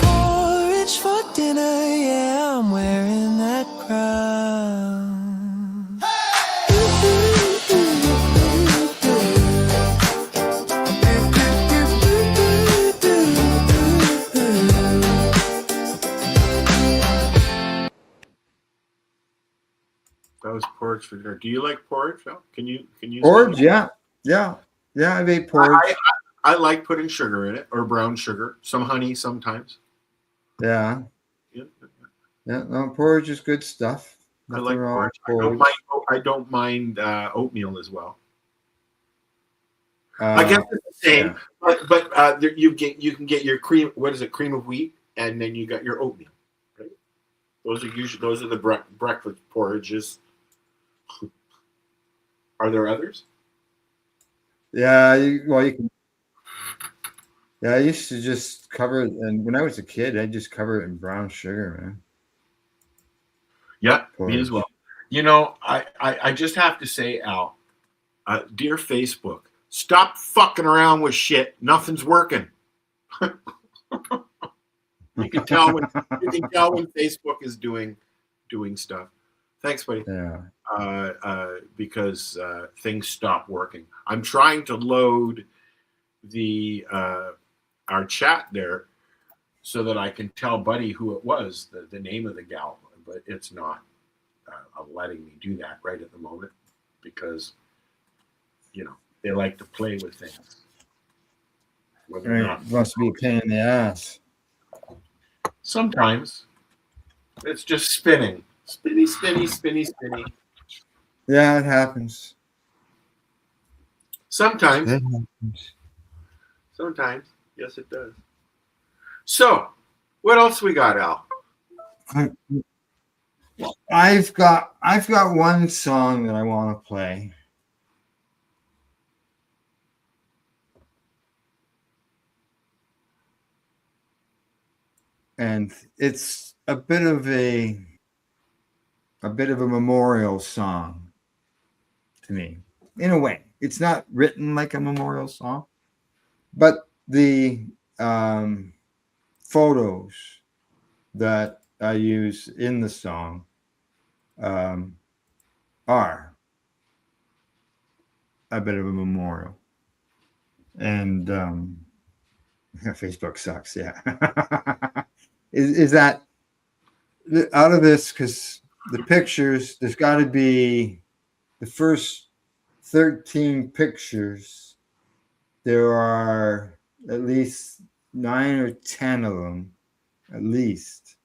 Porridge for dinner, yeah, I'm wearing that crown. That was porridge for dinner. Do you like porridge, Phil? Can you Porridge, yeah. I've ate porridge. I like putting sugar in it, or brown sugar, some honey sometimes. Yeah. Yeah. No, porridge is good stuff. I like Nothing wrong porridge. with I don't mind oatmeal as well. Uh, I guess it's the same, yeah. but you can get your cream. What is it? Cream of wheat, and then you got your oatmeal. Right? Those are the breakfast porridges. Are there others? Yeah, you can. Yeah, I used to just cover it, and when I was a kid, I just cover it in brown sugar, man. Yeah, Porridge. me as well. You know, I just have to say, Al, dear Facebook, stop fucking around with shit. Nothing's working. You can tell when Facebook is doing stuff. Thanks, buddy. Yeah. Because things stop working. I'm trying to load the our chat there so that I can tell Buddy who it was, the name of the gal, but it's not letting me do that right at the moment because they like to play with things. Whether or not, It must be a pain in the ass. sometimes it's just spinning. Spinny, spinny, spinny, spinny. Yeah, it happens. Sometimes. It happens. Sometimes. Yes, it does. So, what else we got, Al? I've got one song that I want to play. and it's a bit of a memorial song to me, in a way. It's not written like a memorial song, but the photos that I use in the song are a bit of a memorial. And Facebook sucks, yeah. is that out of this, because the pictures, there's got to be the first 13 pictures, there are at least 9 or 10 of them, at least,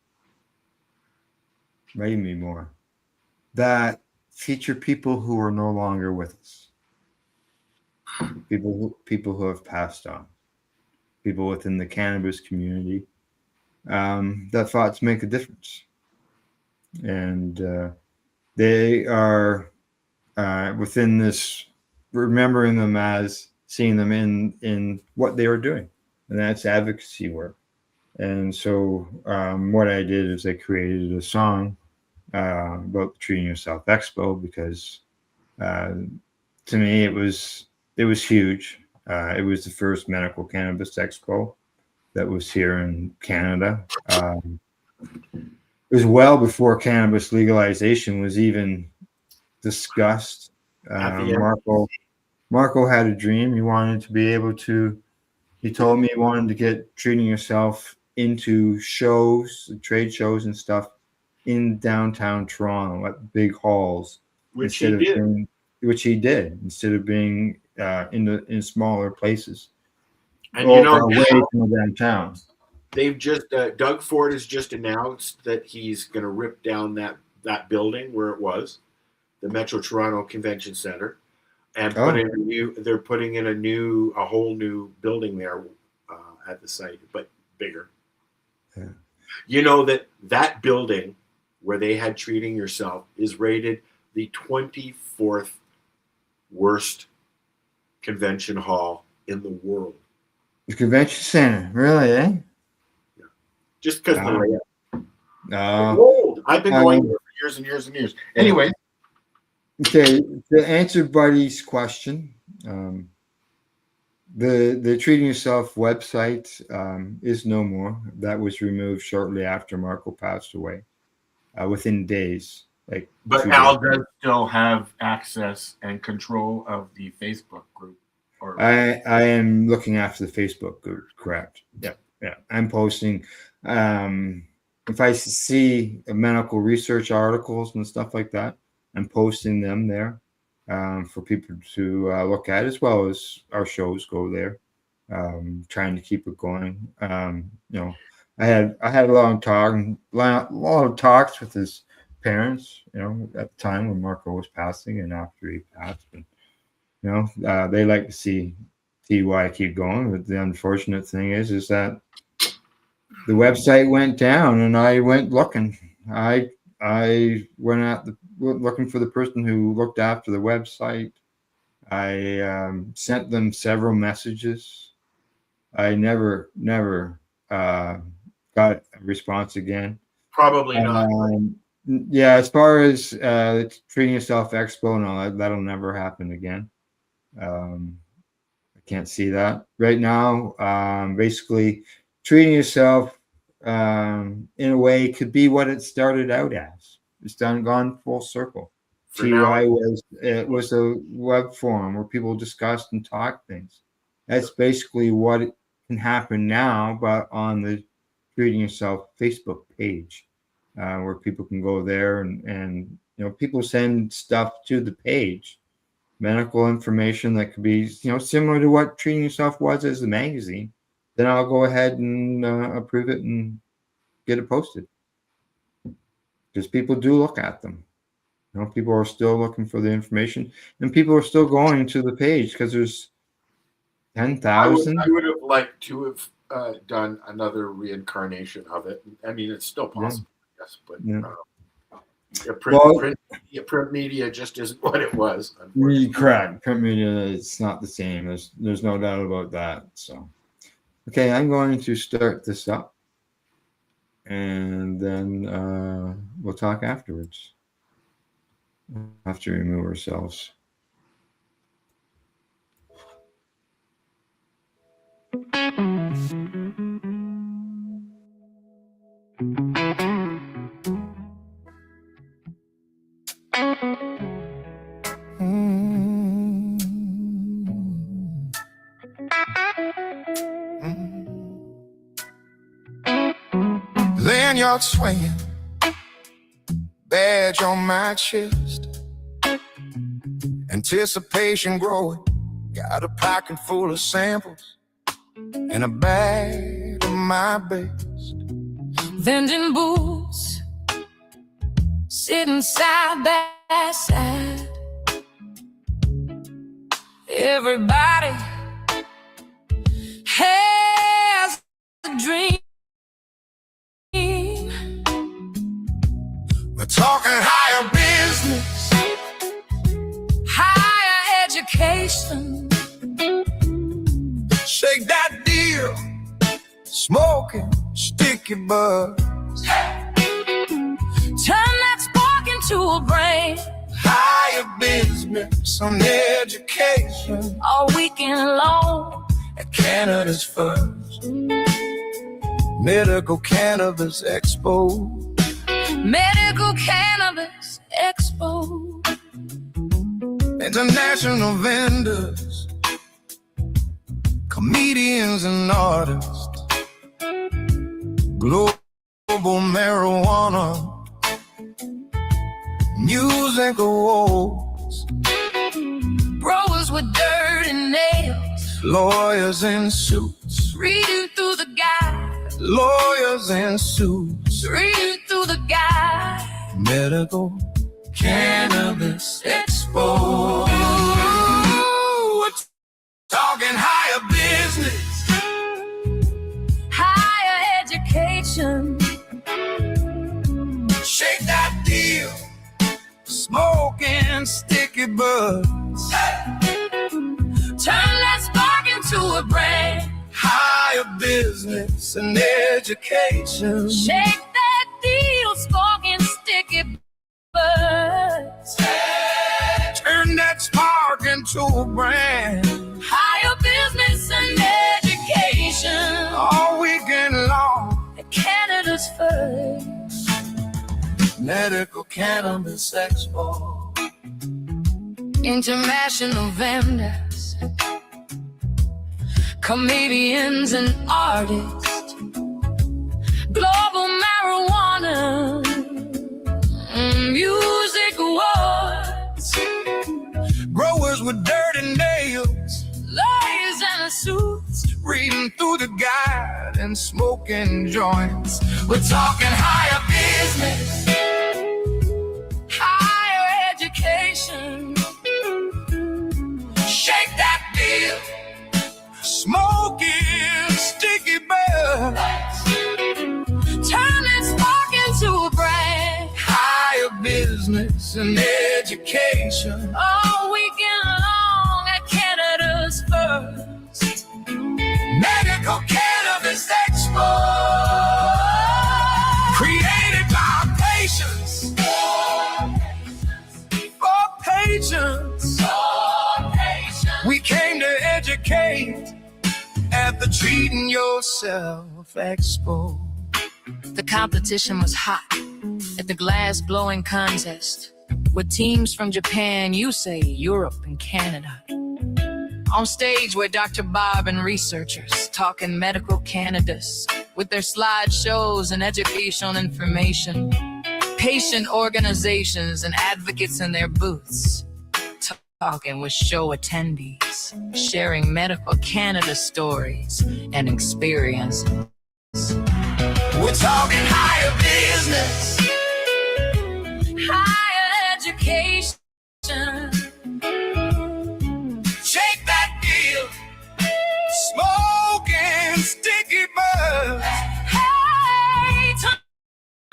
maybe more, that feature people who are no longer with us, people who have passed on, people within the cannabis community that thought to make a difference, and they are within this, remembering them as seeing them in what they were doing, and that's advocacy work. And so what I did is I created a song about the Treating Yourself Expo, because to me it was huge. It was the first medical cannabis expo that was here in Canada. It was well before cannabis legalization was even discussed. Marco had a dream. He wanted to be able to, he told me he wanted to get Treating Yourself into shows, trade shows and stuff in downtown Toronto at big halls, which he did. Instead of being in smaller places. And you know, away from downtown. They've just Doug Ford has just announced that he's going to rip down that building where it was, the Metro Toronto Convention Center, and put in a new. They're putting in a whole new building there at the site, but bigger. Yeah. You know that building where they had Treating Yourself is rated the 24th worst convention hall in the world. The convention center, really, eh? Yeah. Just because of the layout. No. Old. I've been going there for years and years and years. Anyway. Okay, to answer Buddy's question, the Treating Yourself website is no more. That was removed shortly after Marco passed away, within days. But Al does still have access and control of the Facebook group. I am looking after the Facebook group, correct? Yeah. I'm posting. If I see medical research articles and stuff like that, I'm posting them there for people to look at, as well as our shows go there. Trying to keep it going. You know, I had a lot of talks with his parents. You know, at the time when Marco was passing and after he passed, and you know, they like to see why I keep going. But the unfortunate thing is that the website went down, and I went looking. I went looking for the person who looked after the website. I sent them several messages. I never got a response again. Probably not. Yeah, as far as Treating Yourself Expo and all that, that'll never happen again. I can't see that right now. Basically, Treating Yourself in a way could be what it started out as. It's gone full circle. TY was a web forum where people discussed and talked things. That's basically what it can happen now, but on the Treating Yourself Facebook page, where people can go there and you know, people send stuff to the page, medical information that could be, you know, similar to what Treating Yourself was as a magazine. Then I'll go ahead and approve it and get it posted, because people do look at them. You know, people are still looking for the information, and people are still going to the page because there's 10,000. I would have liked to have done another reincarnation of it. I mean, it's still possible, yes, but print media just isn't what it was. Correct. Print media, it's not the same. There's no doubt about that. So, okay, I'm going to start this up. and then we'll talk afterwards. We'll have to remove ourselves. Lanyard swinging, badge on my chest, anticipation growing, got a pocket full of samples and a bag of my best. Vending booths, sitting side by side. Everybody has a dream. We're talking higher business, Higher education, shake that deal, smoking sticky bud. turn that spark into a brain. Higher business on education, All weekend long, at Canada's first medical cannabis expo. Medical Cannabis Expo. International vendors, comedians and artists, global marijuana, music awards, Growers with dirt and nails, lawyers in suits, reading through the guide, lawyers in suits, reading through the guide. medical cannabis expo. We're talking higher business, Higher education, shake that deal, smoking sticky buds. turn that spark into a brain. Higher business and education, Shake that deal, sparking sticky buds. turn that spark into a brand. Higher business and education, All weekend long, at Canada's first. medical cannabis expo. International vendors, comedians and artists, global marijuana, music awards, Growers with dirty nails, lawyers and suits. reading through the guide and smoking joints. We're talking higher business, Higher education, shake that deal, smoking sticky buds. turn that spark into a brand. Higher business and education, All weekend long at Canada's first. medical cannabis expo. Created by patients, for patients. We came to educate at the Treating Yourself Expo. The competition was hot at the glass blowing contest with teams from Japan, USA, Europe, and Canada. On stage were Dr. Bob and researchers talking medical cannabis with their slideshows and educational information. Patient organizations and advocates in their booths talking with show attendees, sharing medical cannabis stories and experiences. We're talking higher business, Higher education, shake that deal, smoking sticky buds. hey, turn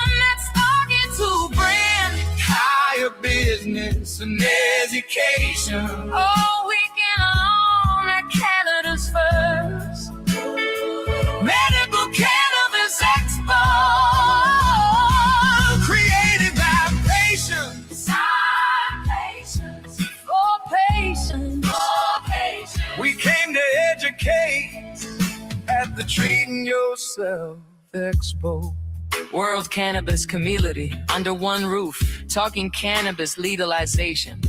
that spark into a brand. Higher business and education, All weekend long at Canada's first medical cannabis expo. Treating Yourself Expo. World Cannabis Community under one roof, talking cannabis legalization.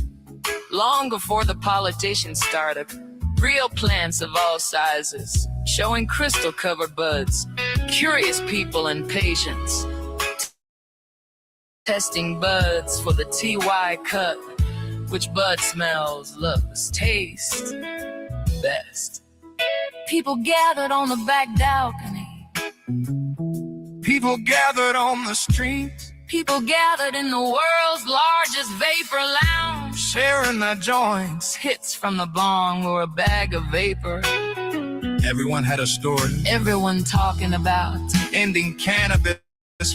Long before the politicians started, real plants of all sizes, showing crystal-covered buds, curious people and patients, testing buds for the TY cut, which bud smells, looks, tastes best. People gathered on the back balcony. People gathered on the street, People gathered in the world's largest vapor lounge. sharing their joints. Hits from the bong or a bag of vapor. Everyone had a story. Everyone talking about Ending cannabis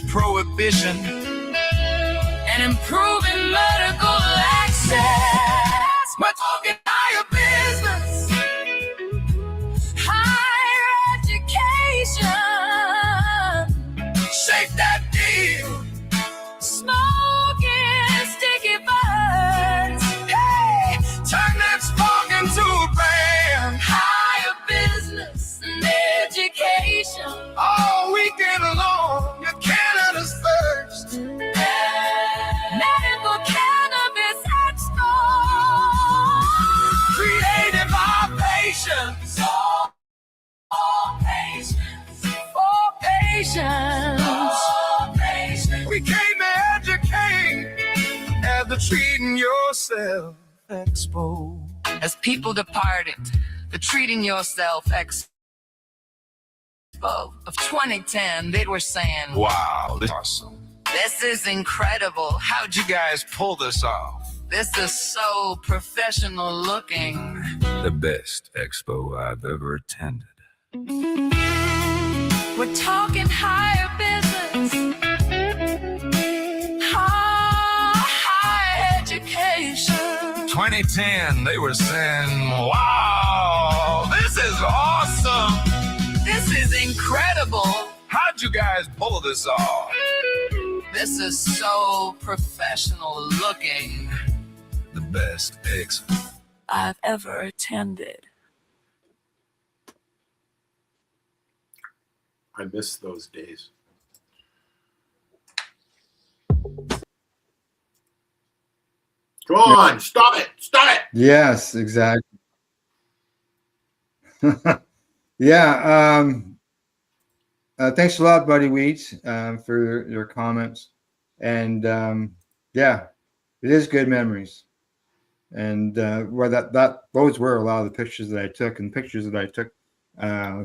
prohibition. and improving medical access. We're talking higher business. Higher education. Shake that deal. Smoking sticky buds. Hey, turn that spark into a band. Higher business and education. All weekend long, your Canada's first. Medical Cannabis Expo. Created by patients. For patients. For patients. We came to educate at the Treating Yourself Expo. As people departed, the Treating Yourself Expo of 2010, they were saying, Wow, this is awesome. this is incredible. How'd you guys pull this off? This is so professional looking. The best expo I've ever attended. We're talking higher business, higher education. 2010, they were saying, wow, this is awesome. This is incredible. How'd you guys pull this off? This is so professional looking. The best expo I've ever attended. I miss those days. Come on, stop it. Stop it. Yes, exactly. Yeah. Thanks a lot, Buddy Weeds, for your comments. And yeah, it is good memories. And where those were a lot of the pictures that I took, and pictures that I took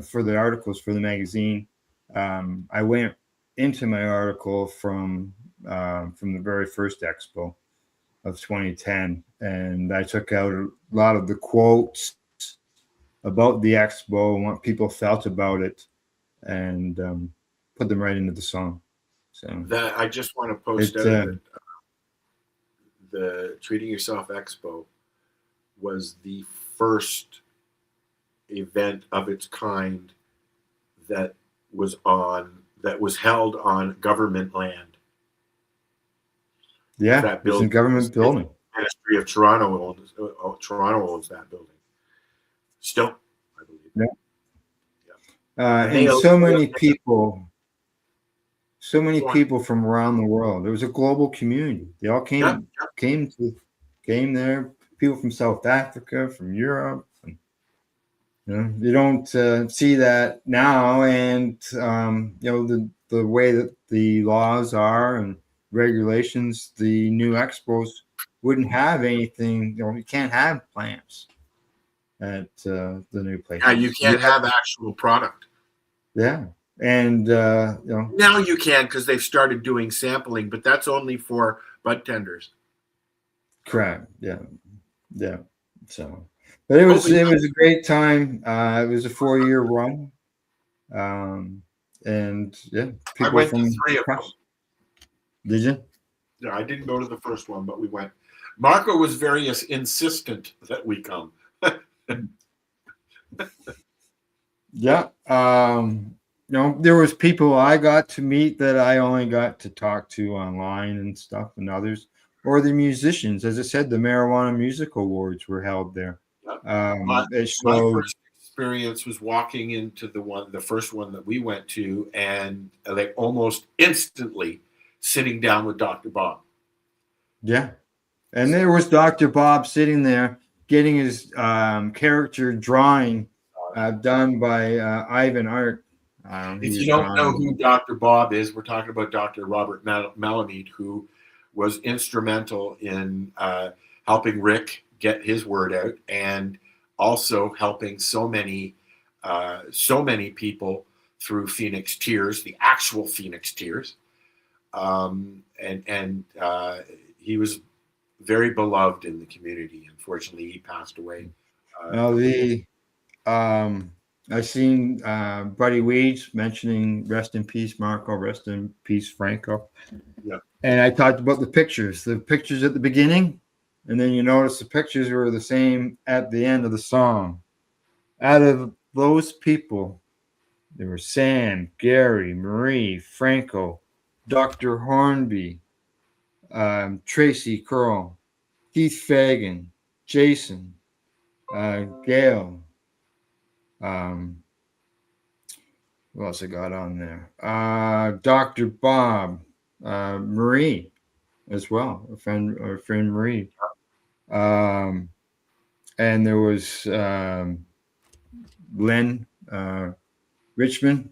for the articles for the magazine. I went into my article from the very first expo of 2010, and I took out a lot of the quotes about the expo and what people felt about it, and put them right into the song. So That I just want to post out that the Treating Yourself Expo was the first event of its kind that was held on government land. yeah, That it's in government building. Ministry of Toronto owns that building. Still, I believe. Yeah. They And so own- many people from around the world. It was a global community. They all came there. People from South Africa, from Europe. And, you don't see that now. And the way that the laws are and regulations, the new expos wouldn't have anything. You can't have plants at the new place. Yeah, you can't have actual product. Yeah. And Now you can, because they've started doing sampling, but that's only for bud tenders. correct. Yeah. So, but it was a great time. It was a 4-year run. And yeah, I went to 3 of them. Did you? No, I didn't go to the first one, but we went. Marco was very insistent that we come. Yeah. There was people I got to meet that I only got to talk to online and stuff, and others, or the musicians. As I said, the Marijuana Music Awards were held there. My It showed experience was walking into the first one that we went to, and like almost instantly sitting down with Dr. Bob. Yeah. And there was Dr. Bob sitting there getting his character drawing done by Ivan Art. If you don't know who Dr. Bob is, we're talking about Dr. Robert Malamud, who was instrumental in helping Rick get his word out, and also helping so many people through Phoenix Tears, the actual Phoenix Tears, and he was very beloved in the community. Unfortunately, he passed away. I've seen Buddy Weeds mentioning rest in peace, Marco, rest in peace, Franco. Yeah. And I talked about the pictures at the beginning, and then you notice the pictures were the same at the end of the song. Out of those people, there were Sam, Gary, Marie, Franco, Dr. Hornby, Tracy Curl, Keith Fagan, Jason, Gail. Who else I got on there? Dr. Bob, Marie as well, our friend Marie. And there was Len Richmond.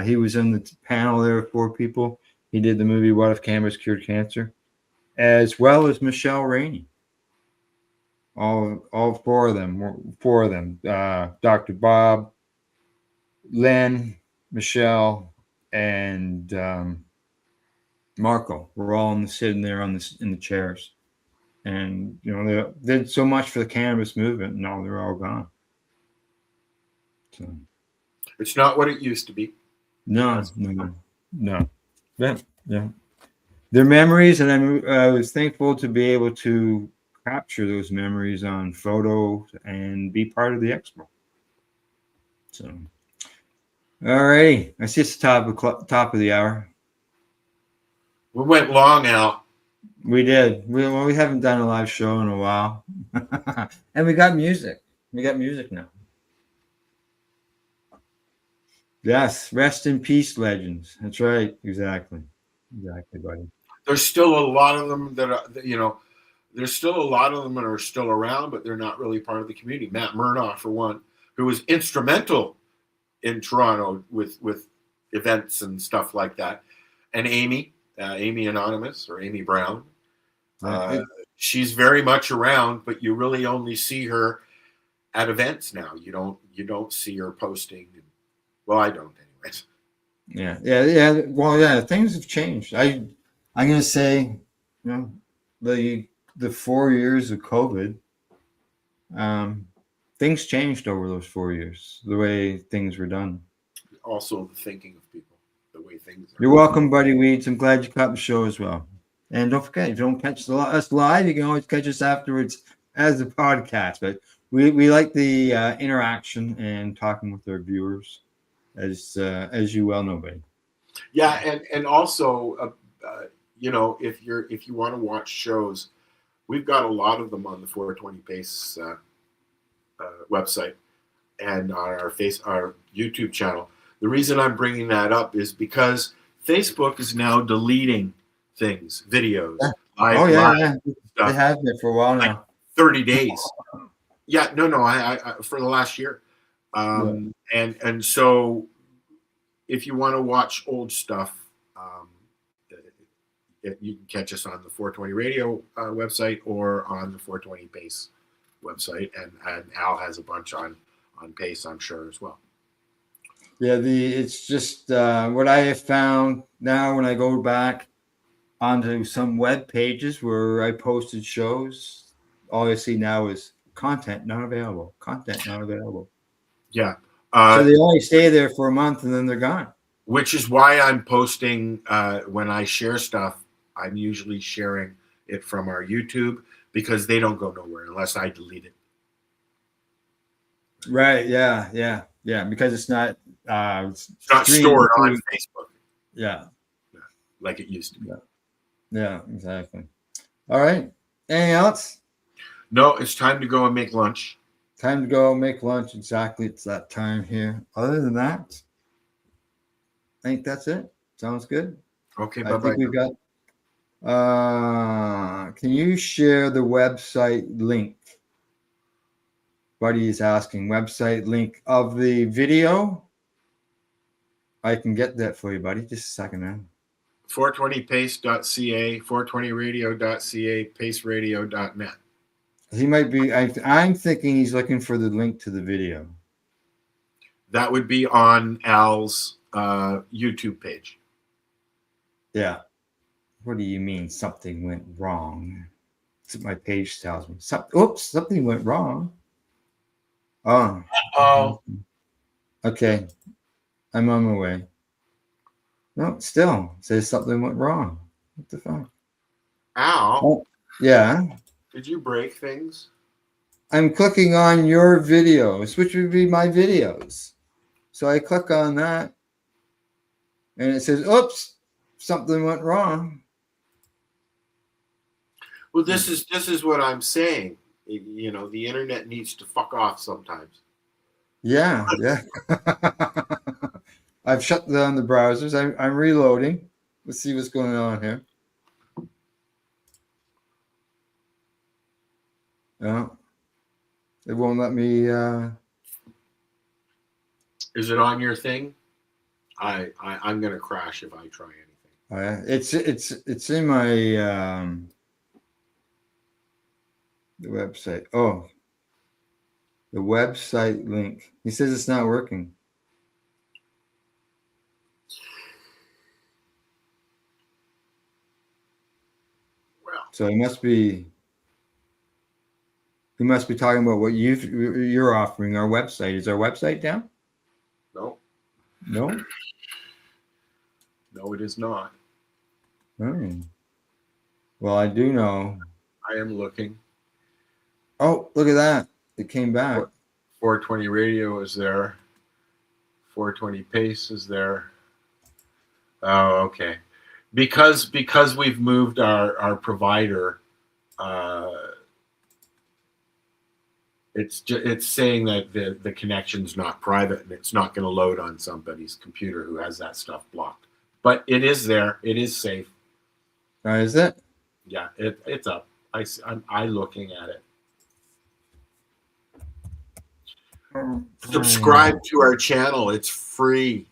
He was in the panel there with 4 people. He did the movie What If Cannabis Cured Cancer, as well as Michelle Rainey. All 4 of them. Dr. Bob, Len, Michelle, and Marco were all sitting there in the chairs, and they did so much for the cannabis movement. And now they're all gone. So it's not what it used to be. No. Yeah. Their memories, and I was thankful to be able to capture those memories on photo and be part of the expo. So, all right, I see it's top of the hour. We went long, Al. We did. We haven't done a live show in a while, and we got music. We got music now. Yes, rest in peace, legends. That's right. Exactly, buddy. There's still a lot of them that are, there's still a lot of them that are still around, but they're not really part of the community. Matt Murdoch, for one, who was instrumental in Toronto with events and stuff like that, and Amy Anonymous, or Amy Brown. She's very much around, but you really only see her at events now. You don't see her posting. Well, I don't, anyways. Yeah. Well, yeah, things have changed. I'm gonna say, the 4 years of COVID, things changed over those 4 years. The way things were done. Also, the thinking of people, the way things are. You're welcome, Buddy Weeds. I'm glad you caught the show as well. And don't forget, if you don't catch us live, you can always catch us afterwards as a podcast. But we like the interaction and talking with our viewers, as you well know, buddy. Yeah, and also, if you want to watch shows, we've got a lot of them on the 420 Pace website and on our YouTube channel. The reason I'm bringing that up is because Facebook is now deleting things, videos. Yeah. They have been for a while now. 30 days. Yeah, no, I for the last year. And so if you want to watch old stuff, you can catch us on the 420 Radio website or on the 420 Pace website, and Al has a bunch on Pace, I'm sure, as well. Yeah, it's just what I have found now when I go back onto some web pages where I posted shows, all I see now is content not available. Yeah. So they only stay there for a month and then they're gone. Which is why I'm posting, when I share stuff, I'm usually sharing it from our YouTube, because they don't go nowhere unless I delete it. Right. Yeah. Because it's not stored on Facebook. Yeah. Like it used to be. Yeah, exactly. All right. Anything else? No, it's time to go and make lunch. Time to go make lunch. Exactly. It's that time here. Other than that, I think that's it. Sounds good. Okay, I bye-bye. think we've got. Can you share the website link? Buddy is asking website link of the video. I can get that for you, buddy. Just a second now. 420pace.ca, 420radio.ca, paceradio.net. He might be. I'm thinking he's looking for the link to the video. That would be on Al's YouTube page. Yeah. What do you mean something went wrong? That's what my page tells me. Oops, something went wrong. Oh. Okay. I'm on my way. No, still says something went wrong. What the fuck? Al? Oh, yeah. Did you break things? I'm clicking on your videos, which would be my videos. So I click on that and it says, oops, something went wrong. Well, this is what I'm saying. You know, the internet needs to fuck off sometimes. Yeah. I've shut down the browsers. I'm reloading. Let's see what's going on here. No, it won't let me. Is it on your thing? I'm gonna crash if I try anything. It's in my the website. Oh, the website link. He says it's not working. Well, so he must be talking about what you're offering. Our website, is our website down? No, it is not. Oh. Well, I do know. I am looking. Oh, look at that! It came back. 420 radio is there. 420 pace is there. Oh, okay. Because we've moved our provider, it's saying that the connection's not private and it's not going to load on somebody's computer who has that stuff blocked. But it is there. It is safe. Is it? Yeah, it's up. I'm looking at it. Subscribe to our channel. It's free.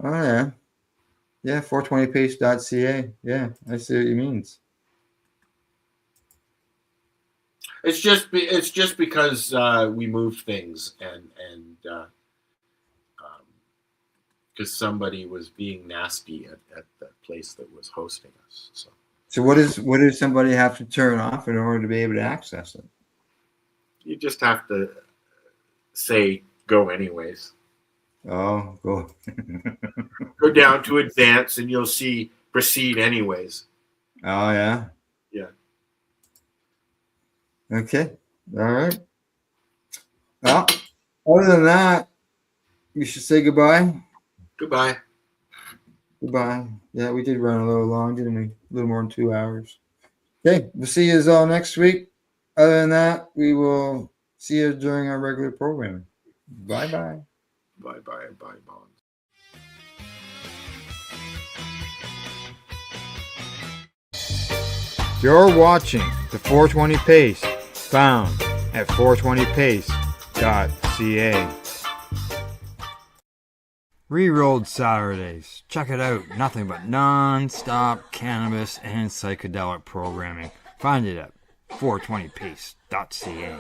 Oh yeah. Yeah, 420pace.ca. Yeah, I see what you means. It's just because we moved things and because somebody was being nasty at the place that was hosting us. So what does somebody have to turn off in order to be able to access it? You just have to say go anyways. Oh, go. Go down to advance and you'll see proceed anyways. Oh yeah. Yeah. Okay. All right. Well, other than that, we should say goodbye. Goodbye. Goodbye. Yeah, we did run a little long, didn't we? A little more than 2 hours. Okay, we'll see you all next week. Other than that, we will see you during our regular programming. Bye-bye. Bye-bye. Bye, Bonds. You're watching the 420 Pace, found at 420pace.ca. Rerolled Saturdays. Check it out. Nothing but non-stop cannabis and psychedelic programming. Find it at 420pace.ca.